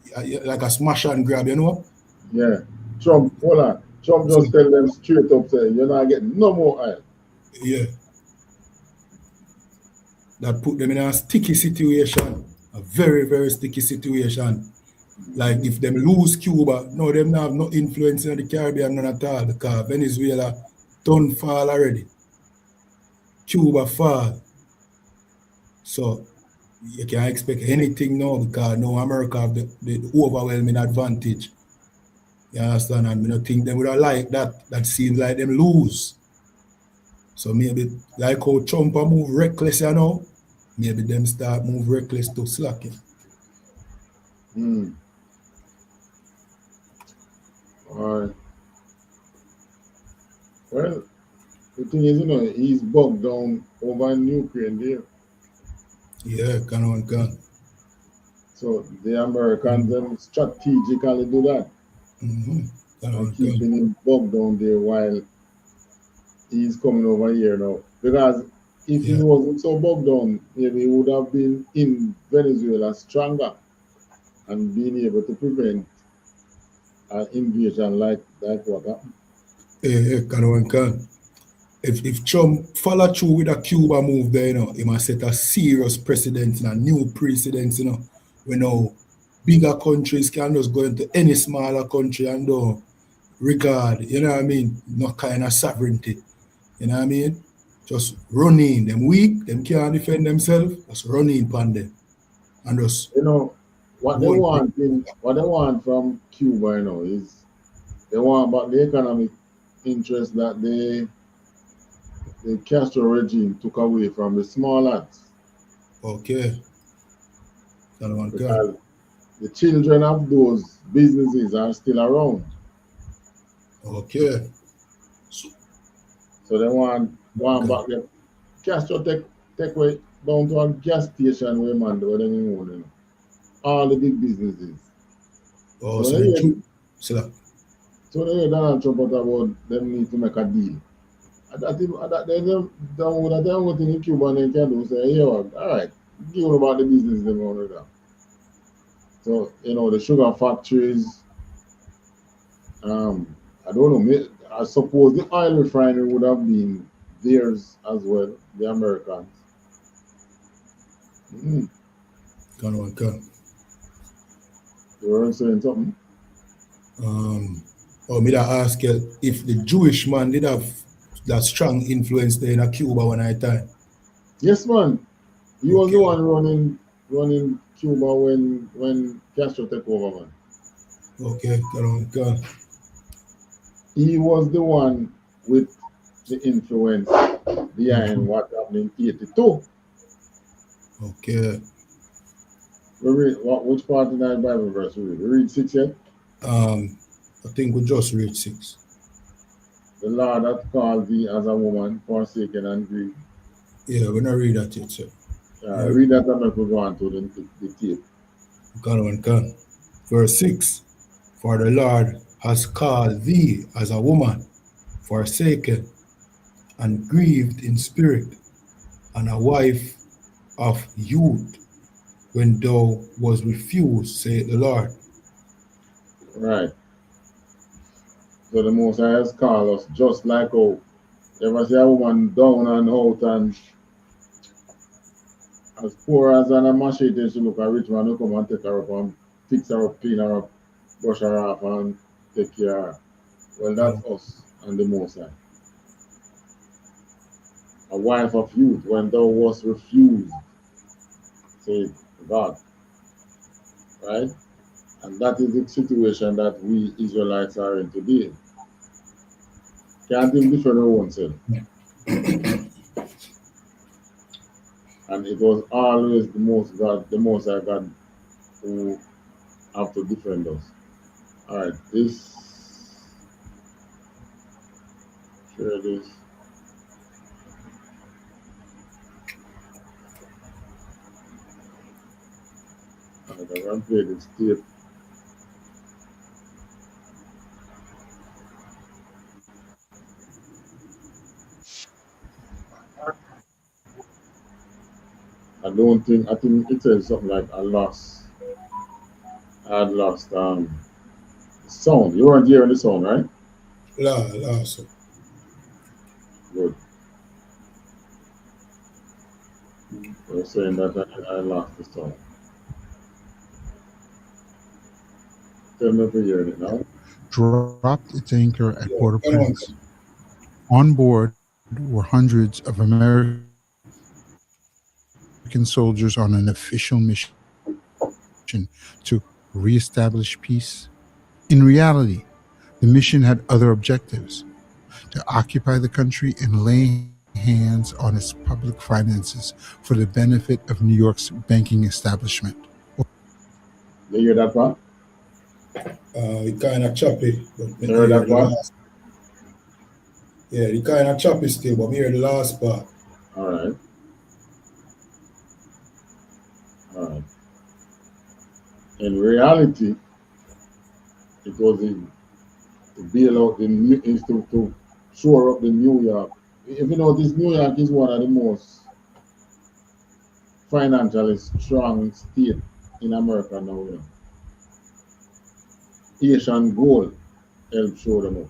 like a smash and grab, you know? Yeah. Trump, hold on. Trump just tell them straight up, say, you're not getting no more oil. Yeah. That put them in a sticky situation, a very, very sticky situation. Like if them lose Cuba, no, them not have no influence in the Caribbean none at all because Venezuela done fall already. Cuba fall. So you can't expect anything now because now America have the overwhelming advantage. You understand? And I don't think they would have liked that. That seems like them lose. So maybe like how Trump move reckless, you know, maybe them start move reckless to slacking. All right. Well, the thing is, you know, he's bogged down over in Ukraine there. Yeah, can. So the Americans them strategically do that and keeping him bogged down there while he's coming over here now. Because if he wasn't so bogged down, maybe he would have been in Venezuela stronger and being able to prevent an invasion like what happened. Can. If Trump follow through with a Cuba move there, you know, he must set a serious precedent, a new precedent, you know, when now bigger countries can just go into any smaller country and don't regard, you know what I mean, no kind of sovereignty. You know what I mean? Just run in. Them weak, them can't defend themselves, just run in upon them. And just you know what they want from Cuba, you know, is they want about the economic interest that the Castro regime took away from the small arts. Okay. Because the children of those businesses are still around. Okay. So they want back there. Castro take away down to a gas station where man where them own, you know. All the big businesses. Oh, so they hear Donald Trump about them need to make a deal. They don't go to Cuba and they can do say, yeah, all right, give them about the business they want to do. So, you know, the sugar factories, I don't know, I suppose the oil refinery would have been theirs as well, the Americans. Can. You were saying something? Me to ask you if the Jewish man did have that strong influence there in Cuba one night time. Yes, man. He was the one running Cuba when Castro took over, man. Okay, can. He was the one with the influence behind what happened in 82. Okay. Which part in that Bible verse we read? We read 6 yet? I think we just read 6. The Lord hath called thee as a woman forsaken and grieved. Yeah, we're not read that yet, sir. Read that and we go on to the tape. Can. Verse 6. For the Lord has called thee as a woman forsaken and grieved in spirit, and a wife of youth when thou was refused, saith the Lord. Right. So the Most High has called us just like how ever see a woman down and out and as poor as an machete, she look a rich man who come and take her up and fix her up, clean her up, brush her off and take care of her. Well, that's us and the Most High. A wife of youth when thou was refused, said God. Right? And that is the situation that we Israelites are in today. Can't think different of oneself. And it was always the Most High God who have to defend us. All right, share this. I'm going to play this tape. I think it says something like I had lost sound. You weren't hearing the sound, right? So. Good. They're saying that I lost the sound. Tell me if you're hearing it now. Dropped its anchor at Port-au-Prince. On board were hundreds of American soldiers on an official mission to reestablish peace. In reality, the mission had other objectives: to occupy the country and lay hands on its public finances for the benefit of New York's banking establishment. You hear that part? It kind of choppy. But You heard that part? Yeah, it kind of choppy still, but me hear the last part. All right. In reality, it was to bail out to shore up the New York. If you notice, New York is one of the most financially strong states in America now. You know. Haitian gold helped show them up.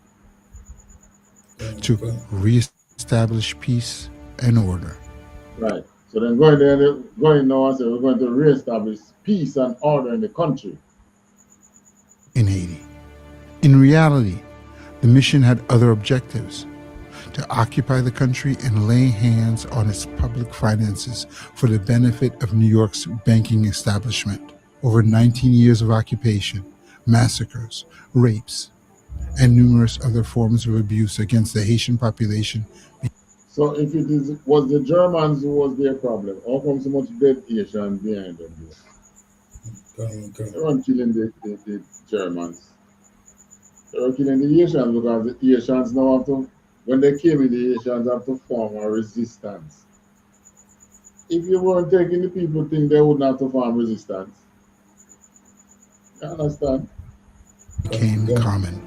To reestablish peace and order. Right. So then going now and say we're going to reestablish peace and order in the country. In Haiti. In reality, the mission had other objectives: to occupy the country and lay hands on its public finances for the benefit of New York's banking establishment. Over 19 years of occupation, massacres, rapes, and numerous other forms of abuse against the Haitian population. So if it was the Germans who was their problem, how come so much dead Haitians behind them? They weren't killing the Germans. They were killing the Haitians because the Haitians now have to, when they came in, the Haitians have to form a resistance. If you weren't taking the people think they wouldn't have to form resistance. You understand? Became common.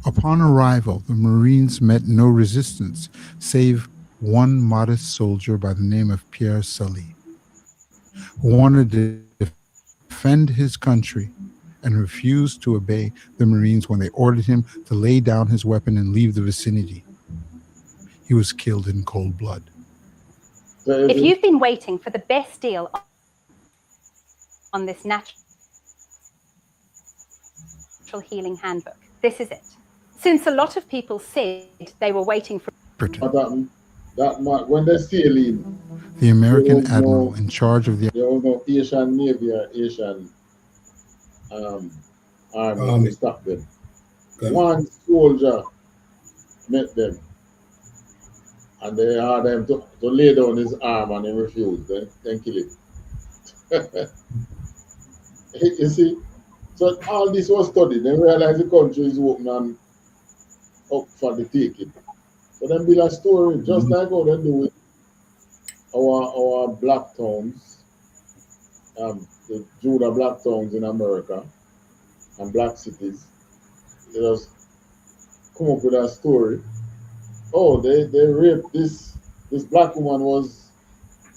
Upon arrival, the Marines met no resistance, save one modest soldier by the name of Pierre Sully, who wanted to defend his country and refused to obey the Marines when they ordered him to lay down his weapon and leave the vicinity. He was killed in cold blood. If you've been waiting for the best deal on this natural healing handbook, this is it. Since a lot of people said they were waiting for when they sail in, the American admiral in charge of the there was no Asian Navy or Asian army to stop them. Okay. One soldier met them and they had him to lay down his arm and he refused, then kill him. You see? So all this was studied. They realized the country is open and up for the taking. So then build a story, just like how they do with our black towns, the Judah black towns in America and black cities. They just come up with a story. Oh, they raped this black woman was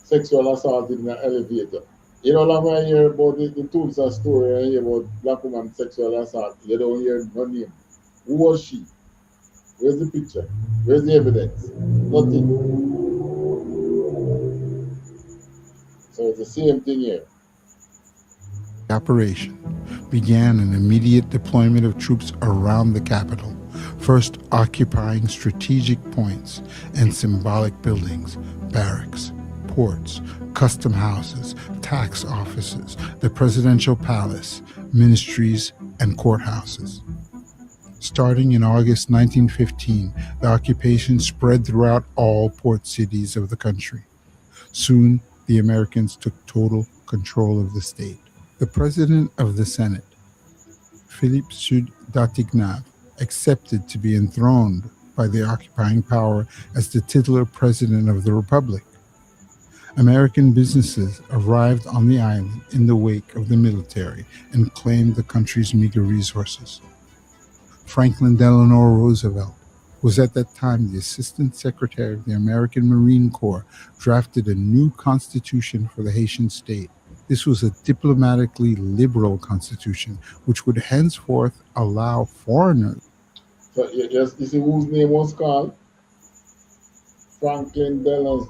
sexual assaulted in an elevator. You know, like I hear about the Tulsa story, I hear about black woman sexual assault. You don't hear no name. Who was she? Where's the picture? Where's the evidence? Nothing. So it's the same thing here. Operation began an immediate deployment of troops around the capital, first occupying strategic points and symbolic buildings, barracks, ports, custom houses, tax offices, the presidential palace, ministries, and courthouses. Starting in August 1915, the occupation spread throughout all port cities of the country. Soon, the Americans took total control of the state. The president of the Senate, Philippe Sud d'Artignave, accepted to be enthroned by the occupying power as the titular president of the republic. American businesses arrived on the island in the wake of the military and claimed the country's meager resources. Franklin Delano Roosevelt was at that time the Assistant Secretary of the American Marine Corps, drafted a new constitution for the Haitian state. This was a diplomatically liberal constitution, which would henceforth allow foreigners. So yes, you see whose name was called? Franklin Delano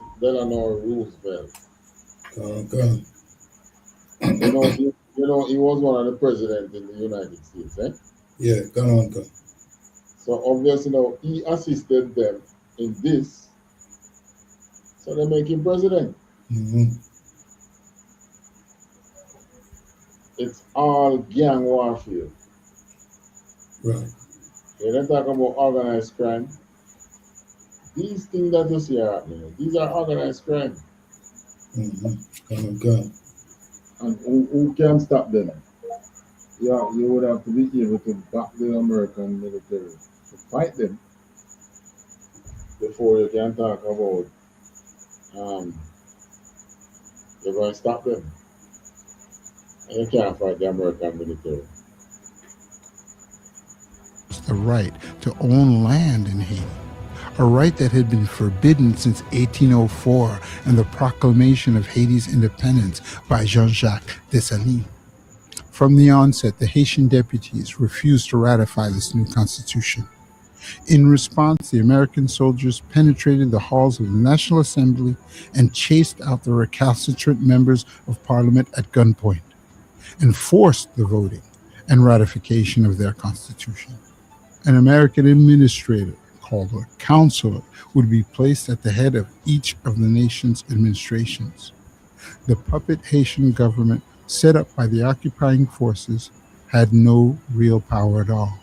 Roosevelt. Okay. You know, he was one of the presidents in the United States, eh? Yeah, go on. So obviously, he assisted them in this, so they make him president. Mm-hmm. It's all gang warfare. Right. They don't talk about organized crime. These things that you see are happening, these are organized crime. Mm-hmm. Go. And who can stop them? Yeah, you would have to be able to back the American military to fight them before you can talk about you're going to stop them. And you can't fight the American military. The right to own land in Haiti, a right that had been forbidden since 1804 and the proclamation of Haiti's independence by Jean-Jacques Dessalines. From the onset, the Haitian deputies refused to ratify this new constitution. In response, the American soldiers penetrated the halls of the National Assembly and chased out the recalcitrant members of Parliament at gunpoint and forced the voting and ratification of their constitution. An American administrator, called a counselor, would be placed at the head of each of the nation's administrations. The puppet Haitian government set up by the occupying forces had no real power at all.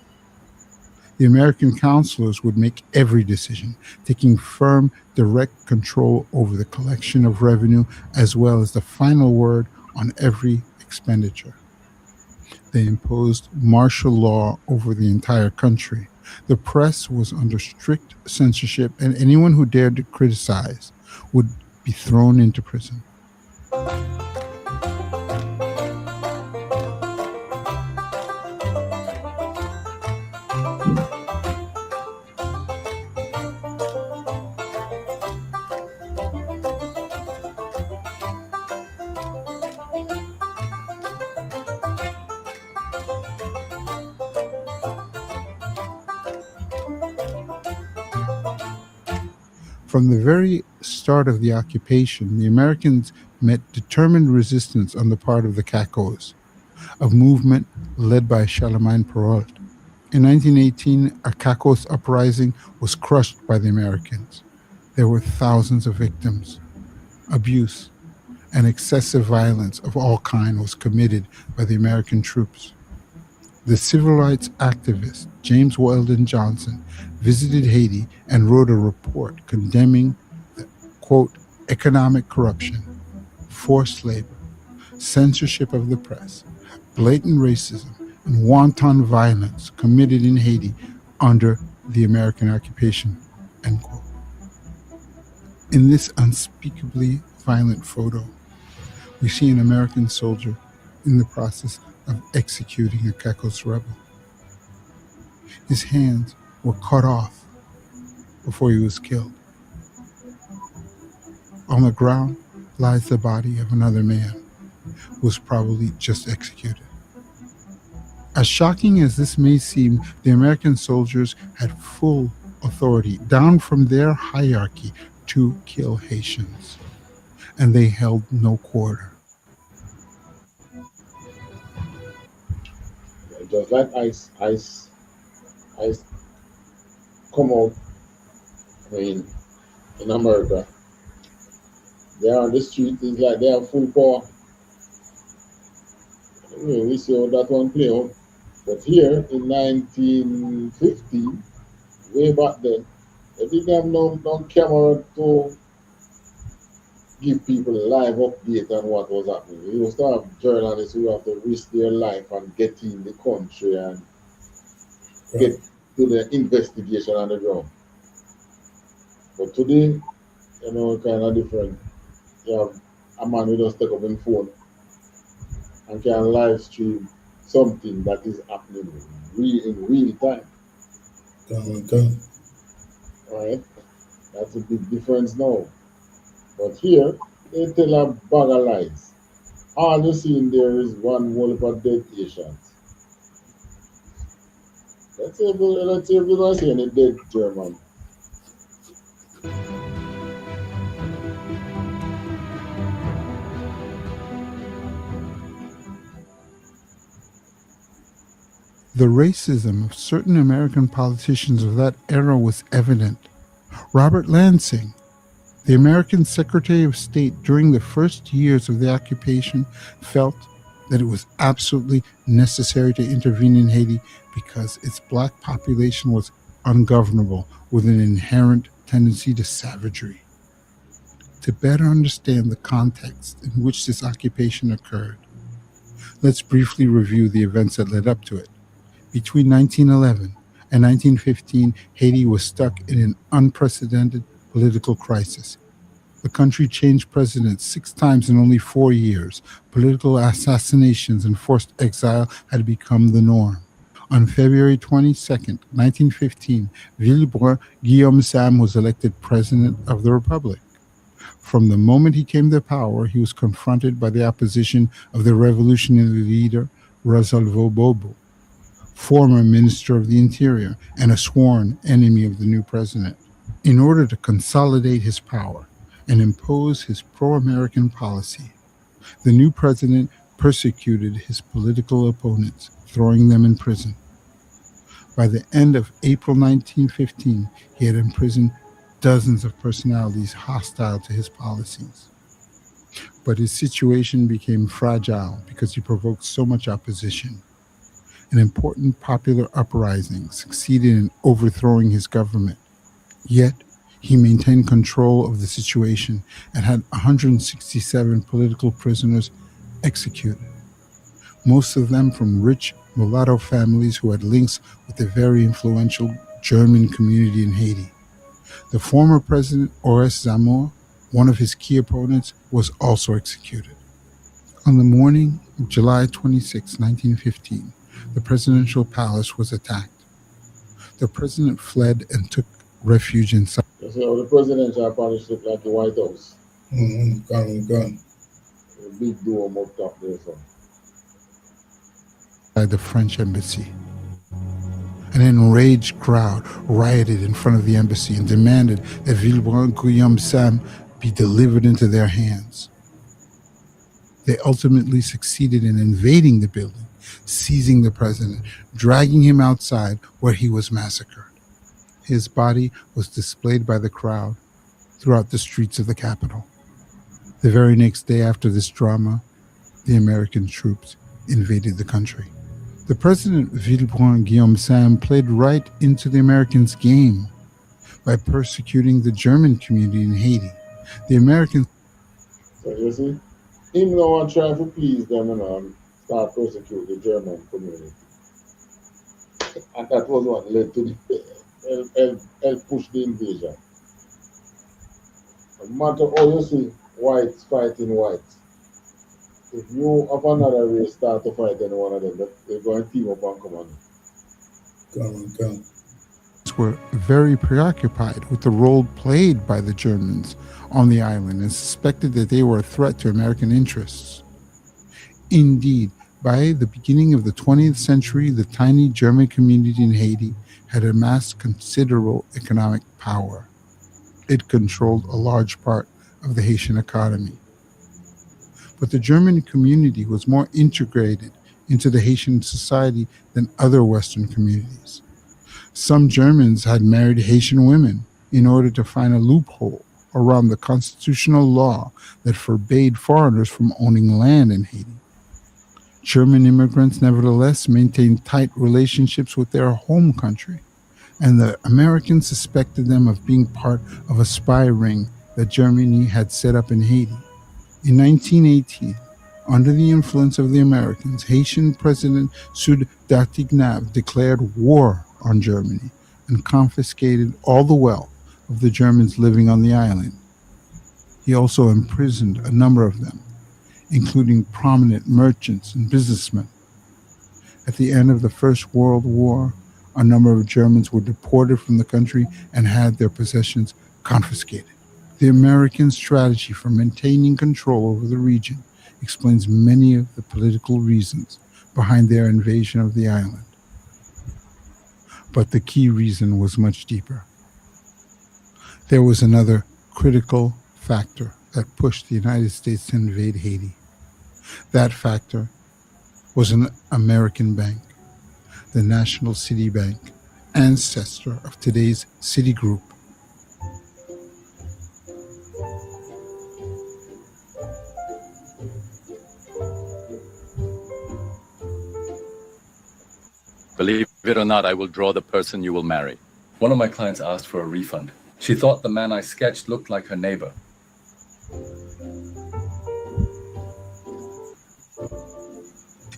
The American counselors would make every decision, taking firm, direct control over the collection of revenue as well as the final word on every expenditure. They imposed martial law over the entire country. The press was under strict censorship, and anyone who dared to criticize would be thrown into prison. From the very start of the occupation, the Americans met determined resistance on the part of the Cacos, a movement led by Charlemagne Perrault. In 1918, a Cacos uprising was crushed by the Americans. There were thousands of victims. Abuse and excessive violence of all kinds was committed by the American troops. The civil rights activist James Weldon Johnson visited Haiti and wrote a report condemning the, quote, economic corruption, forced labor, censorship of the press, blatant racism, and wanton violence committed in Haiti under the American occupation, end quote. In this unspeakably violent photo, we see an American soldier in the process of executing a Cacos rebel. His hands were cut off before he was killed. On the ground lies the body of another man who was probably just executed. As shocking as this may seem, the American soldiers had full authority down from their hierarchy to kill Haitians, and they held no quarter. Just like ICE come out, in America, they are on the street, things like they have full power. Anyway, we see how that one play out. But here in 1950, way back then, they didn't have no camera to give people a live update on what was happening. You used to have journalists who have to risk their life and get in the country and get do the investigation on the ground. But today, you know, kind of different. You have a man who just take up his phone and can live stream something that is happening in real time. Right? That's a big difference now. But here, they tell a bag of lies. All you see in there is one whole heap of dead Asians. Let's see if we don't see any dead German. The racism of certain American politicians of that era was evident. Robert Lansing, the American Secretary of State during the first years of the occupation, felt that it was absolutely necessary to intervene in Haiti because its black population was ungovernable with an inherent tendency to savagery. To better understand the context in which this occupation occurred, let's briefly review the events that led up to it. Between 1911 and 1915, Haiti was stuck in an unprecedented political crisis. The country changed presidents 6 times in only 4 years. Political assassinations and forced exile had become the norm. On February 22, 1915, Villebrun Guillaume Sam was elected president of the Republic. From the moment he came to power, he was confronted by the opposition of the revolutionary leader, Rosalvo Bobo, former Minister of the Interior and a sworn enemy of the new president. In order to consolidate his power and impose his pro-American policy, the new president persecuted his political opponents, throwing them in prison. By the end of April 1915, he had imprisoned dozens of personalities hostile to his policies. But his situation became fragile because he provoked so much opposition. An important popular uprising succeeded in overthrowing his government. Yet, he maintained control of the situation and had 167 political prisoners executed, most of them from rich mulatto families who had links with the very influential German community in Haiti. The former president, Horace Zamor, one of his key opponents, was also executed. On the morning of July 26, 1915, the presidential palace was attacked. The president fled and took refuge inside. So the presidential palace looked like the White House. Gun. A big dome up top there, so. By the French embassy. An enraged crowd rioted in front of the embassy and demanded that Villebrun Guillaume Sam be delivered into their hands. They ultimately succeeded in invading the building, seizing the president, dragging him outside where he was massacred. His body was displayed by the crowd throughout the streets of the capital. The very next day after this drama, the American troops invaded the country. The president, Villebrun Guillaume Sam, played right into the Americans' game by persecuting the German community in Haiti. The Americans... So you see, him now try to please them and start persecute the German community. And that was what led to the help push the invasion. No matter how you see whites fighting whites, if you of another race start to fight any one of them, they're going to team up and come on. were very preoccupied with the role played by the Germans on the island and suspected that they were a threat to American interests. Indeed, by the beginning of the 20th century, the tiny German community in Haiti had amassed considerable economic power. It controlled a large part of the Haitian economy. But the German community was more integrated into the Haitian society than other Western communities. Some Germans had married Haitian women in order to find a loophole around the constitutional law that forbade foreigners from owning land in Haiti. German immigrants nevertheless maintained tight relationships with their home country, and the Americans suspected them of being part of a spy ring that Germany had set up in Haiti. In 1918, under the influence of the Americans, Haitian President Sud Dartignav declared war on Germany and confiscated all the wealth of the Germans living on the island. He also imprisoned a number of them, including prominent merchants and businessmen. At the end of the First World War, a number of Germans were deported from the country and had their possessions confiscated. The American strategy for maintaining control over the region explains many of the political reasons behind their invasion of the island. But the key reason was much deeper. There was another critical factor that pushed the United States to invade Haiti. That factor was an American bank, the National City Bank, ancestor of today's Citigroup. Believe it or not, I will draw the person you will marry. One of my clients asked for a refund. She thought the man I sketched looked like her neighbor.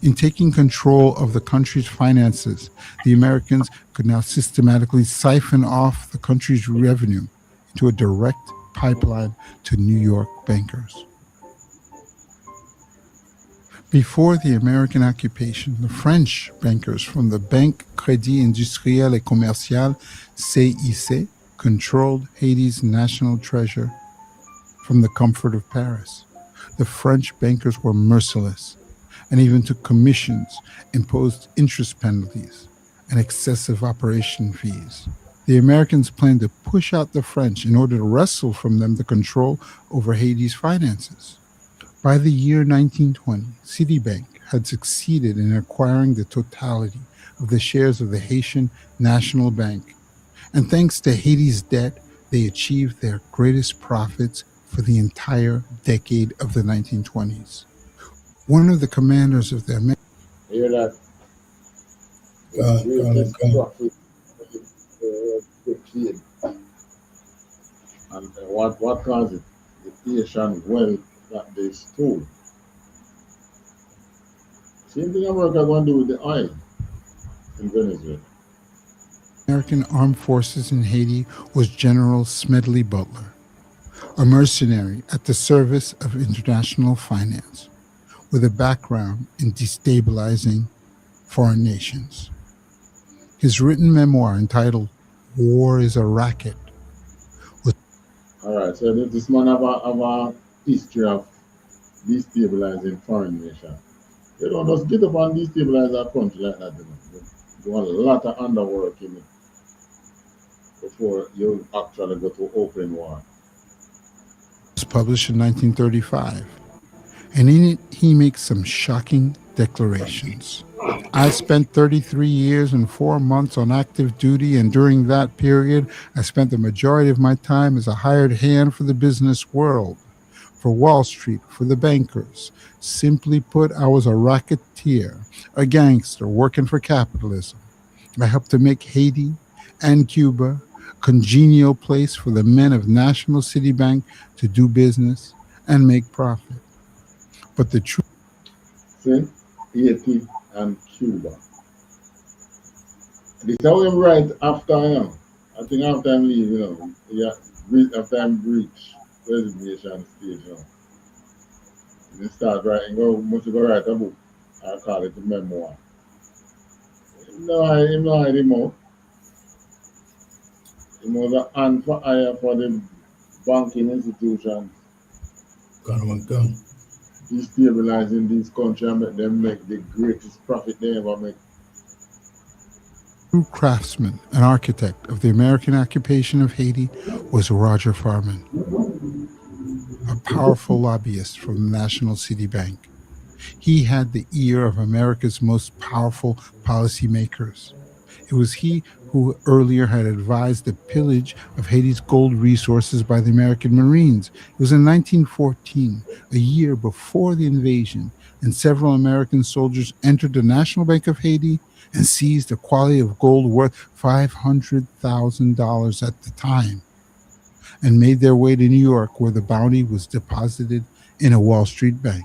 In taking control of the country's finances, the Americans could now systematically siphon off the country's revenue into a direct pipeline to New York bankers. Before the American occupation, the French bankers from the Banque Crédit Industriel et Commercial, CIC, controlled Haiti's national treasure from the comfort of Paris. The French bankers were merciless and even took commissions, imposed interest penalties, and excessive operation fees. The Americans planned to push out the French in order to wrestle from them the control over Haiti's finances. By the year 1920, Citibank had succeeded in acquiring the totality of the shares of the Haitian National Bank, and thanks to Haiti's debt, they achieved their greatest profits for the entire decade of the 1920s. One of the commanders of the American... Hear that? Profit the kid. And what caused it? The Haitian wealth that they stole. Same thing America going to do with the oil in Venezuela. American Armed Forces in Haiti was General Smedley Butler, a mercenary at the service of international finance, with a background in destabilizing foreign nations. His written memoir entitled War is a Racket was... All right, so this man have a history of destabilizing foreign nations. They don't just get up and destabilize our country like that. They do a lot of underwork in it before you actually go to open war. It was published in 1935, and in it he makes some shocking declarations. I spent 33 years and 4 months on active duty, and during that period, I spent the majority of my time as a hired hand for the business world, for Wall Street, for the bankers. Simply put, I was a racketeer, a gangster working for capitalism. I helped to make Haiti and Cuba a congenial place for the men of National City Bank to do business and make profit. But the truth... See? Haiti and Cuba. This is how him right after him. I think after him leave, after him reach resignation stage, He start writing, must go write a book. I call it a memoir. Him no hide him out. He was a hand for hire for the banking institutions. Gun. Destabilizing this country and make them make the greatest profit they ever make. True craftsman and architect of the American occupation of Haiti was Roger Farman, a powerful lobbyist from the National City Bank. He had the ear of America's most powerful policymakers. It was he who earlier had advised the pillage of Haiti's gold resources by the American Marines. It was in 1914, a year before the invasion, and several American soldiers entered the National Bank of Haiti and seized a quantity of gold worth $500,000 at the time, and made their way to New York, where the bounty was deposited in a Wall Street bank.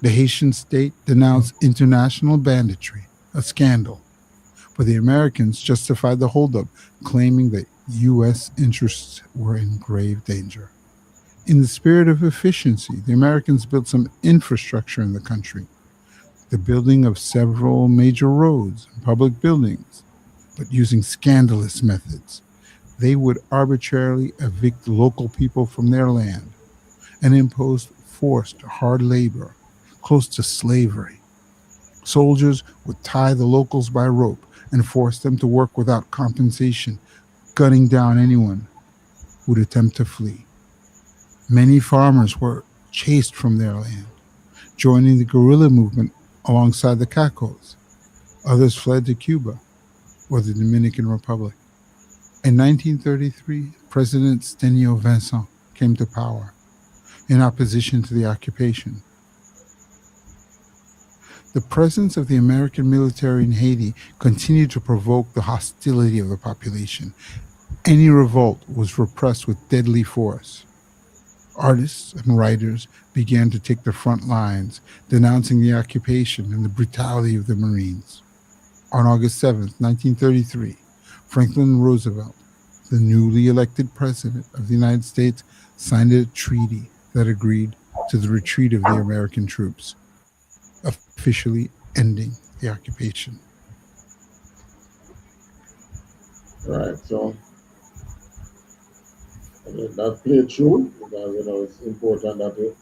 The Haitian state denounced international banditry, a scandal, but the Americans justified the holdup, claiming that U.S. interests were in grave danger. In the spirit of efficiency, the Americans built some infrastructure in the country, the building of several major roads and public buildings, but using scandalous methods. They would arbitrarily evict local people from their land and impose forced hard labor, close to slavery. Soldiers would tie the locals by rope and force them to work without compensation, gunning down anyone who would attempt to flee. Many farmers were chased from their land, joining the guerrilla movement alongside the Cacos. Others fled to Cuba or the Dominican Republic. In 1933, President Stenio Vincent came to power in opposition to the occupation. The presence of the American military in Haiti continued to provoke the hostility of the population. Any revolt was repressed with deadly force. Artists and writers began to take the front lines, denouncing the occupation and the brutality of the Marines. On August 7, 1933, Franklin Roosevelt, the newly elected president of the United States, signed a treaty that agreed to the retreat of the American troops, officially ending the occupation. Right, so that played true because it's important that we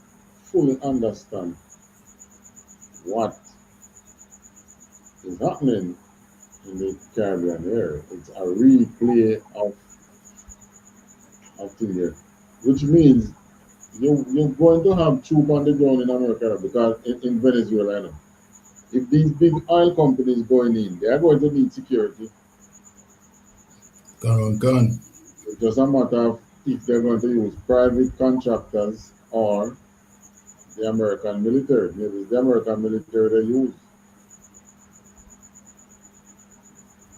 fully understand what is happening in the Caribbean area. It's a replay of things there, which means you're going to have troops on the ground in America because in Venezuela, you know, if these big oil companies going in, they are going to need security. Gun. It's just a matter of if they're going to use private contractors or the American military. Maybe it's the American military they use.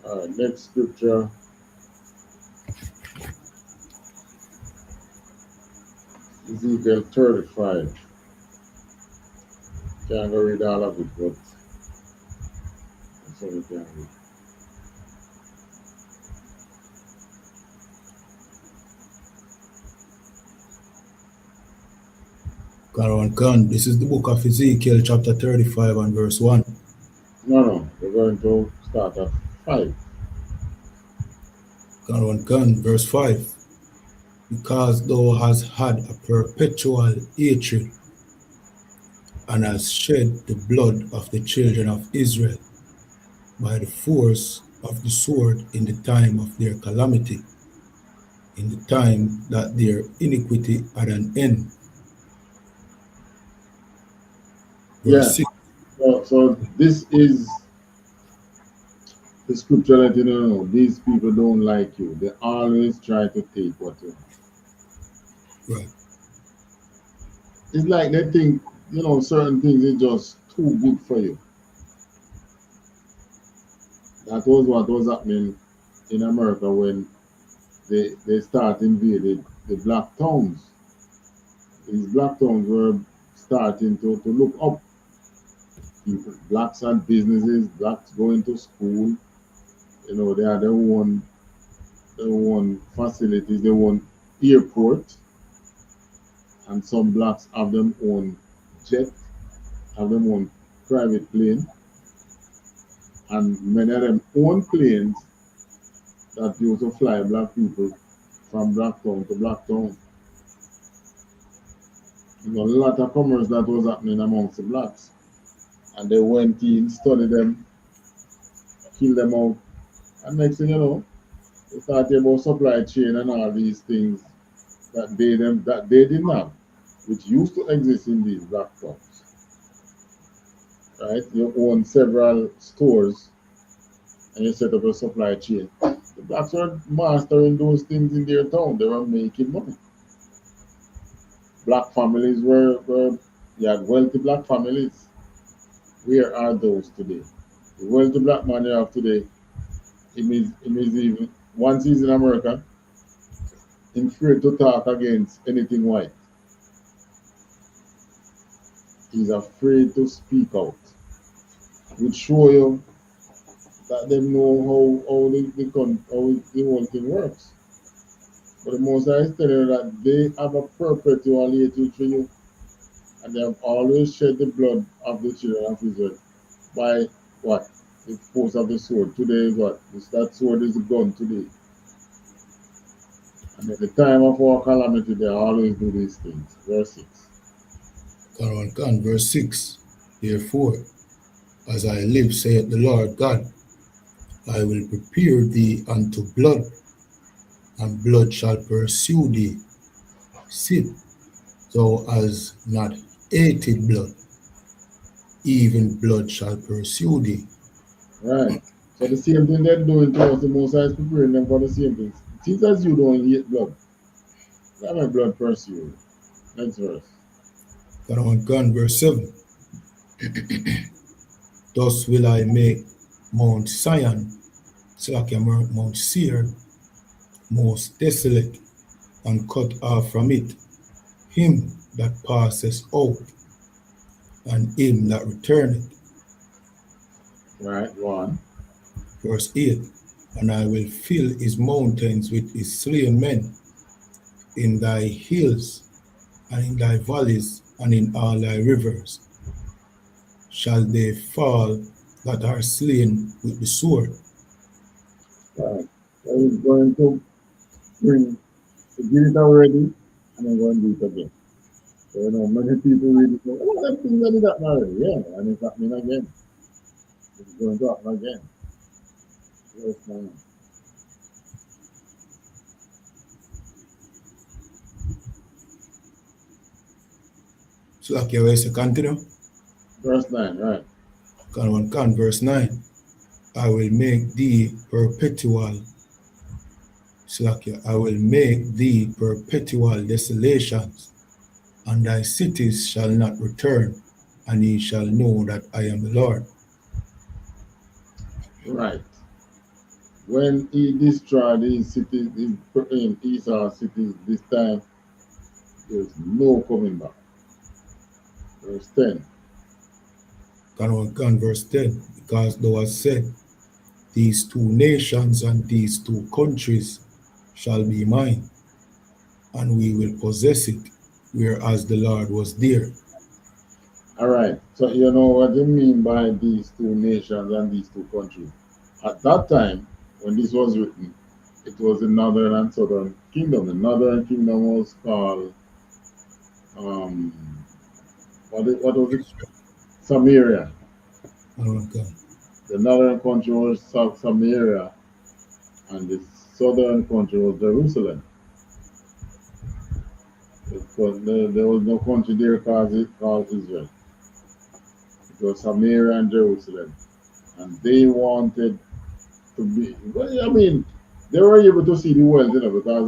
All right, next scripture. Ezekiel 35. Can't go read all of it, but that's all we can read. Gun. This is the book of Ezekiel, chapter 35 and verse 1. No, we're going to start at 5. Gun, verse 5. Because thou hast had a perpetual hatred and hast shed the blood of the children of Israel by the force of the sword in the time of their calamity, in the time that their iniquity had an end. Verse 6. So this is the scripture that you know these people don't like you. They always try to take what you have. Right. It's like they think, certain things are just too good for you. That was what was happening in America when they start invaded the black towns. These black towns were starting to look up. People, blacks had businesses, blacks going to school. They had their own facilities, their own airport. And some blacks have their own jet, have their own private plane. And many of them own planes that used to fly black people from black town to black town. A lot of commerce that was happening amongst the blacks. And they went in, studied them, killed them out. And next thing you know, they started about supply chain and all these things that they didn't have, which used to exist in these black towns. Right? You own several stores and you set up a supply chain. The blacks were mastering those things in their town. They were making money. Black families you had wealthy black families. Where are those today? The wealthy black man you have today, it means even once he's in America, he's afraid to talk against anything white. He's afraid to speak out. Which show you that them know how the whole thing works. But the Most High is telling you that they have a perpetual hatred for you, and they have always shed the blood of the children of Israel by what? The force of the sword. Today is what? That sword is the gun today. And at the time of our calamity, they always do these things. Verse 6. Verse 6. Therefore, as I live, saith the Lord God, I will prepare thee unto blood, and blood shall pursue thee. Sit thou as not hated blood, even blood shall pursue thee. Right. So the same thing they're doing to us, the Most High is preparing them for the same things. Since as you don't hate blood, let my blood pursue you. Next verse. Verse 7. Thus will I make Mount Zion, Mount Seir, most desolate, and cut off from it him that passes out, and him that returneth. Right, go on. Verse 8. And I will fill his mountains with his slain men, in thy hills, and in thy valleys, and in all thy rivers shall they fall that are slain with the sword. Right. So he's going to bring, he did it already, and I'm going to do it again. So, you know, many people really say, oh, that thing that did happen already. Yeah, and it's happening again. It's going to happen again. Verse 9. So like you say, continue. Verse 9, right. Verse 9. I will make thee perpetual. I will make thee perpetual desolations, and thy cities shall not return, and ye shall know that I am the Lord. Right. When he destroyed these cities, in Esau cities, this time, there's no coming back. Verse 10. Verse 10. Because thou hast said, these two nations and these two countries shall be mine, and we will possess it, whereas the Lord was there. All right. So you know what you mean by these two nations and these two countries. At that time, when this was written, it was the northern and southern kingdom. The northern kingdom was called what was it? Samaria. Okay. The northern country was Samaria, and the southern country was Jerusalem. There was no country there called Israel. It was Samaria and Jerusalem, and they wanted to be. Well, I mean, they were able to see the world, because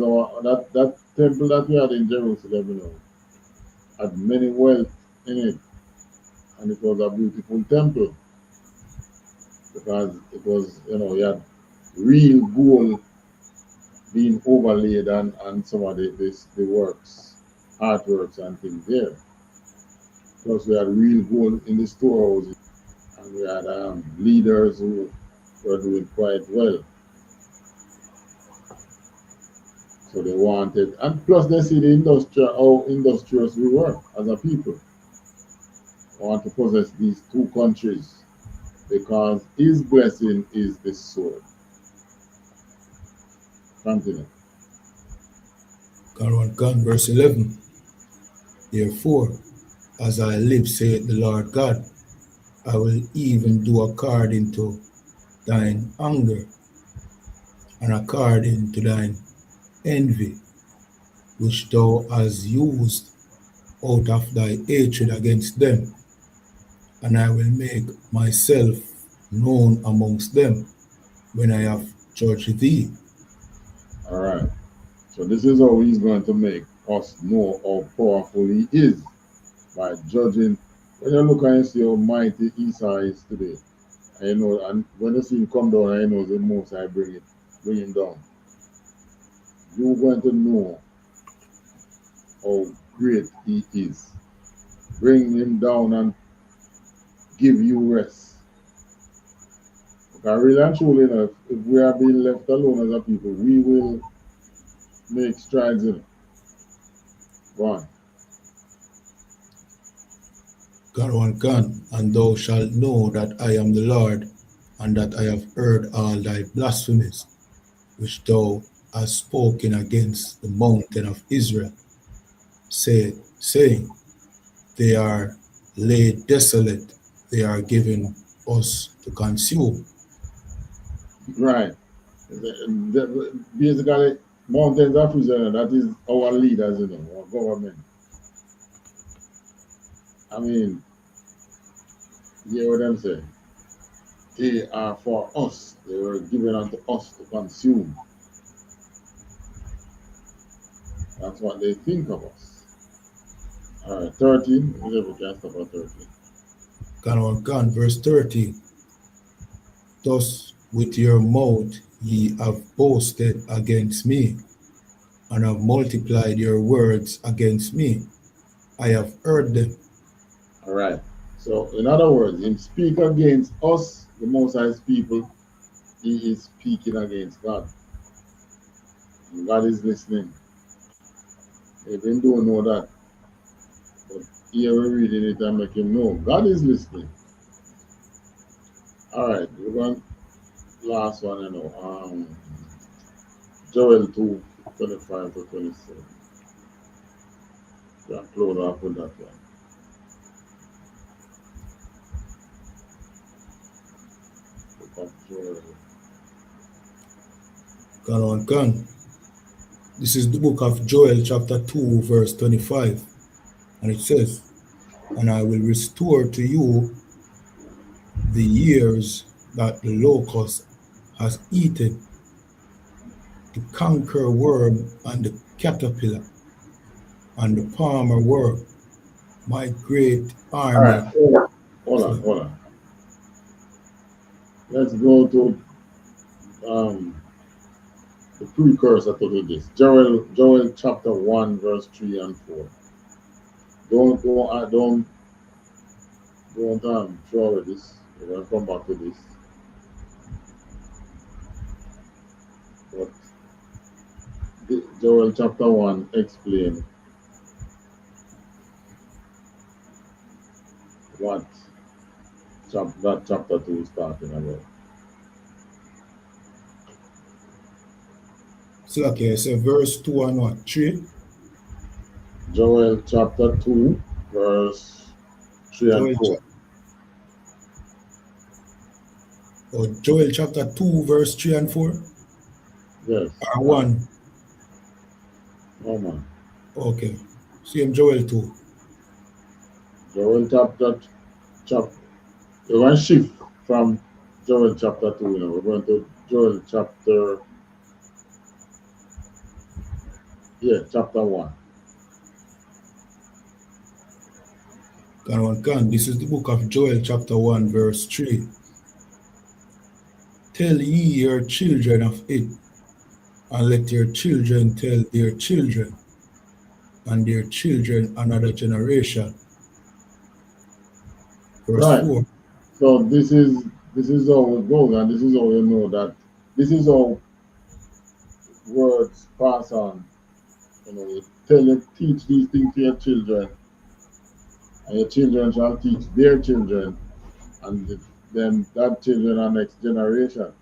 that temple that we had in Jerusalem, had many wealth in it, and it was a beautiful temple because it was, you had real gold being overlaid on some of the works, artworks and things there. Plus, we had real gold in the storehouses, and we had leaders who were doing quite well. So they wanted, and plus they see how industrious we were as a people. Want to possess these two countries because his blessing is the sword. Continue. Verse 11. Therefore, as I live, saith the Lord God, I will even do according to thine anger, and according to thine envy, which thou hast used out of thy hatred against them, and I will make myself known amongst them when I have judged thee. All right. So this is how he's going to make us know how powerful he is, by judging. When you look and see how mighty Esau is today, and when you see him come down, I know the Most High bring him down. You're going to know how great he is. Bring him down and give you rest. Really and truly, enough, if we are being left alone as a people, we will make strides in it. Go on. Gone, and thou shalt know that I am the Lord, and that I have heard all thy blasphemies, which thou hast spoken against the mountain of Israel, saying, they are laid desolate, they are given us to consume. Right. Basically, mountains of Israel, that is our leaders, our government. I mean, you hear what I'm saying? They are for us. They were given unto us to consume. That's what they think of us. All right, 13. We can stop at 13. Gone, verse 13. Thus with your mouth ye have boasted against me, and have multiplied your words against me. I have heard them. All right. So, in other words, him speak against us, the Most High's people, he is speaking against God. And God is listening. They don't know that. But here we're reading it and make him know. God is listening. All right, we're going last one, Joel 2, 25 to 27. Yeah, close up with that one. Gone. This is the book of Joel, chapter 2, verse 25. And it says, and I will restore to you the years that the locust has eaten, the canker worm and the caterpillar and the palmer worm, my great army. All right, hold on. Let's go to the precursor to this. Joel chapter 1, verse 3 and 4. Don't throw away this. We're going to come back to this. But Joel chapter 1 explain what that chapter 2 is talking about. So okay, so verse 2 and what? 3? Joel chapter 2, verse 3 and 4. Joel chapter 2, verse 3 and 4? Yes. Or 1? Oh man. Okay. Same Joel 2. Joel chapter. We're going to shift from Joel chapter 2 now. We're going to Joel chapter. Chapter 1. Gone. This is the book of Joel, chapter 1, verse 3. Tell ye your children of it, and let your children tell their children, and their children another generation. Verse 4. So this is how it goes, and this is how you know that this is how words pass on. You teach these things to your children, and your children shall teach their children, and then that children are next generation.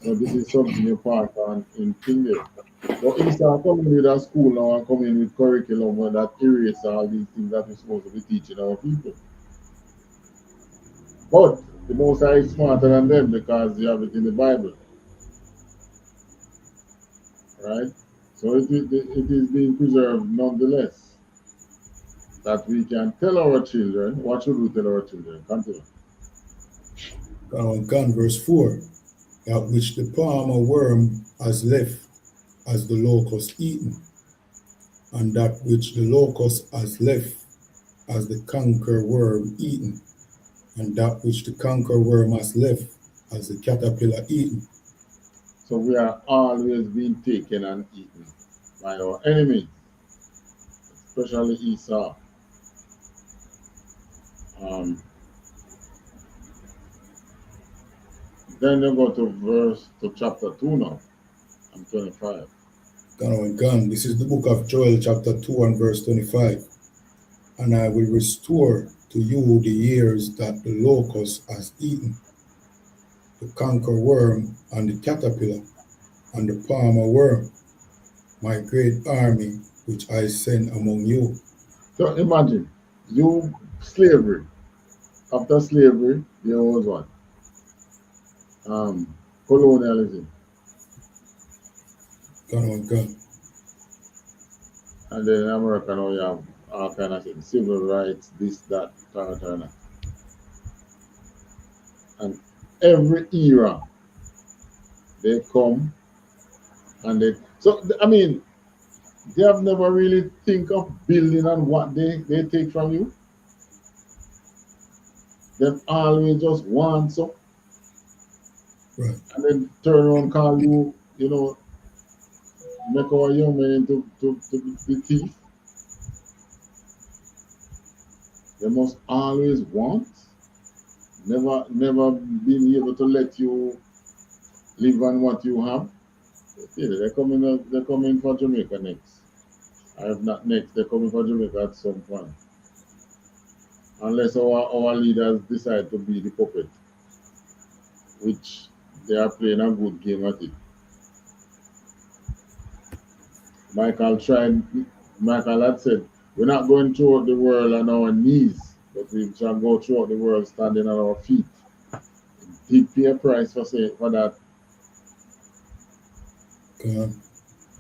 So this is something you pass on in English. So instead of coming with a school now and coming with curriculum that erase all these things that we're supposed to be teaching our people. But the Most High is smarter than them because you have it in the Bible. Right? So it is being preserved nonetheless. That we can tell our children. What should we tell our children? Continue. Gone, verse 4. That which the palmer worm has left, as the locust eaten, and that which the locust has left, as the canker worm eaten, and that which the canker worm has left, as the caterpillar eaten. So we are always being taken and eaten by our enemy, especially Esau. Then you go to chapter 2 now, and 25. Gone. This is the book of Joel, chapter 2 and verse 25. And I will restore to you the years that the locust has eaten, the canker worm and the caterpillar and the palmer worm, my great army which I send among you. So imagine, you slavery. After slavery, there was what? Colonialism. Gone. And then in America now you have all kind of things, civil rights, this, that, that. And every era they come and they have never really think of building on what they take from you. They always just want so. Right. And then turn around call you, make our young men into to be thief. They must always want, never being able to let you live on what you have. They're coming for Jamaica next. I have not next, they're coming for Jamaica at some point. Unless our leaders decide to be the puppet, which they are playing a good game at it. Michael had said, we're not going throughout the world on our knees, but we shall go throughout the world standing on our feet. He pay a price for that. All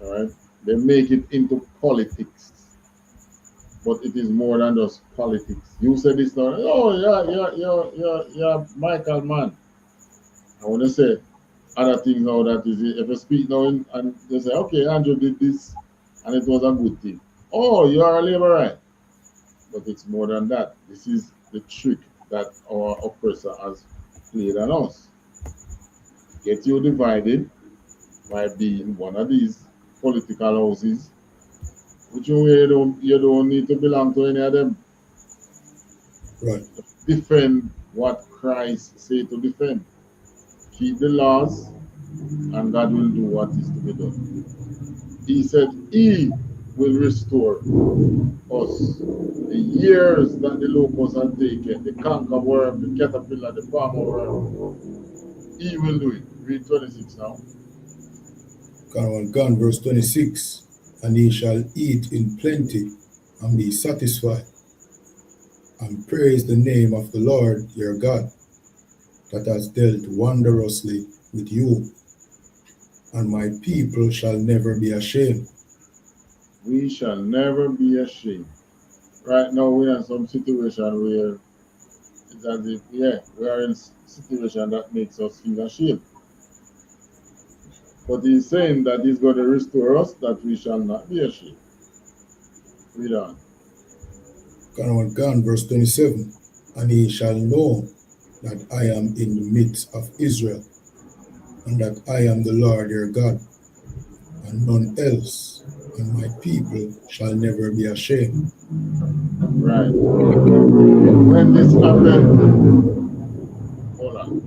right. They make it into politics, but it is more than just politics. You said this now. Oh yeah, Michael man. I want to say other things now that is if you speak now and they say, okay, Andrew did this and it was a good thing. Oh, you are a laborer. But it's more than that. This is the trick that our oppressor has played on us. Get you divided by being one of these political houses, which you don't need to belong to any of them. Right. Defend what Christ said to defend. Keep the laws, and God will do what is to be done. He said he will restore us the years that the locusts have taken, the canker worm, the caterpillar, the palmer worm. He will do it. Read 26 now. Gone. Verse 26. And ye shall eat in plenty and be satisfied, and praise the name of the Lord your God, that has dealt wondrously with you, and my people shall never be ashamed. We shall never be ashamed. Right now we're in some situation where it's as if, we are in a situation that makes us feel ashamed. But he's saying that he's going to restore us, that we shall not be ashamed. Read on. Gone. Verse 27. And ye shall know that I am in the midst of Israel, and that I am the Lord your God, and none else, and my people shall never be ashamed. Right. When this happened, hold on.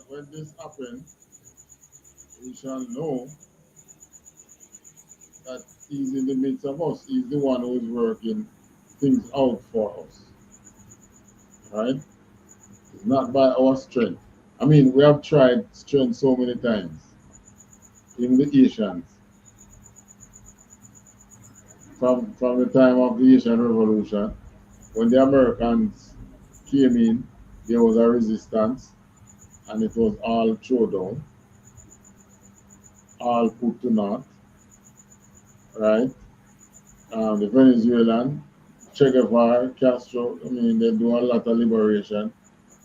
When this happens, we shall know that he's in the midst of us. He's the one who is working things out for us. Right? It's not by our strength. I mean, we have tried strength so many times. In the Asians. From the time of the Asian Revolution, when the Americans came in, there was a resistance, and it was all thrown down, all put to naught, right? The Venezuelan Che Guevara, Castro, I mean, they do a lot of liberation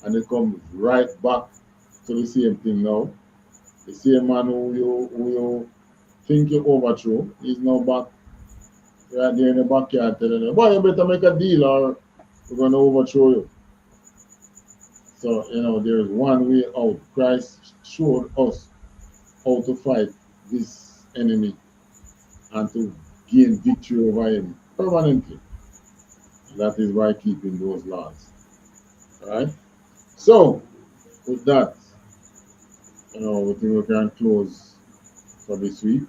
and they come right back to the same thing now. The same man who you think you overthrow is now back right there in the backyard telling you, boy, you better make a deal or we're going to overthrow you. So, you know, there's one way out. Christ showed us how to fight this enemy and to gain victory over him permanently. That is by keeping those laws. All right? So, with that, you know, we think we can close for this week.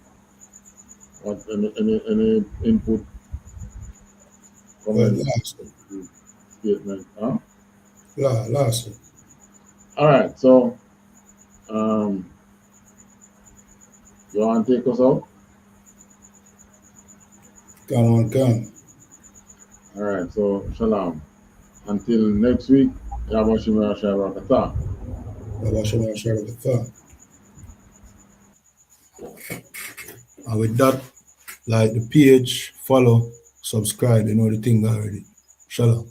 What, any input, comment, statement? Huh? Last. All right, so you want to take us out? Come. All right, so shalom. Until next week, Yabashim Yasharakata. And with that, like the page, follow, subscribe, you know the thing already. Shalom.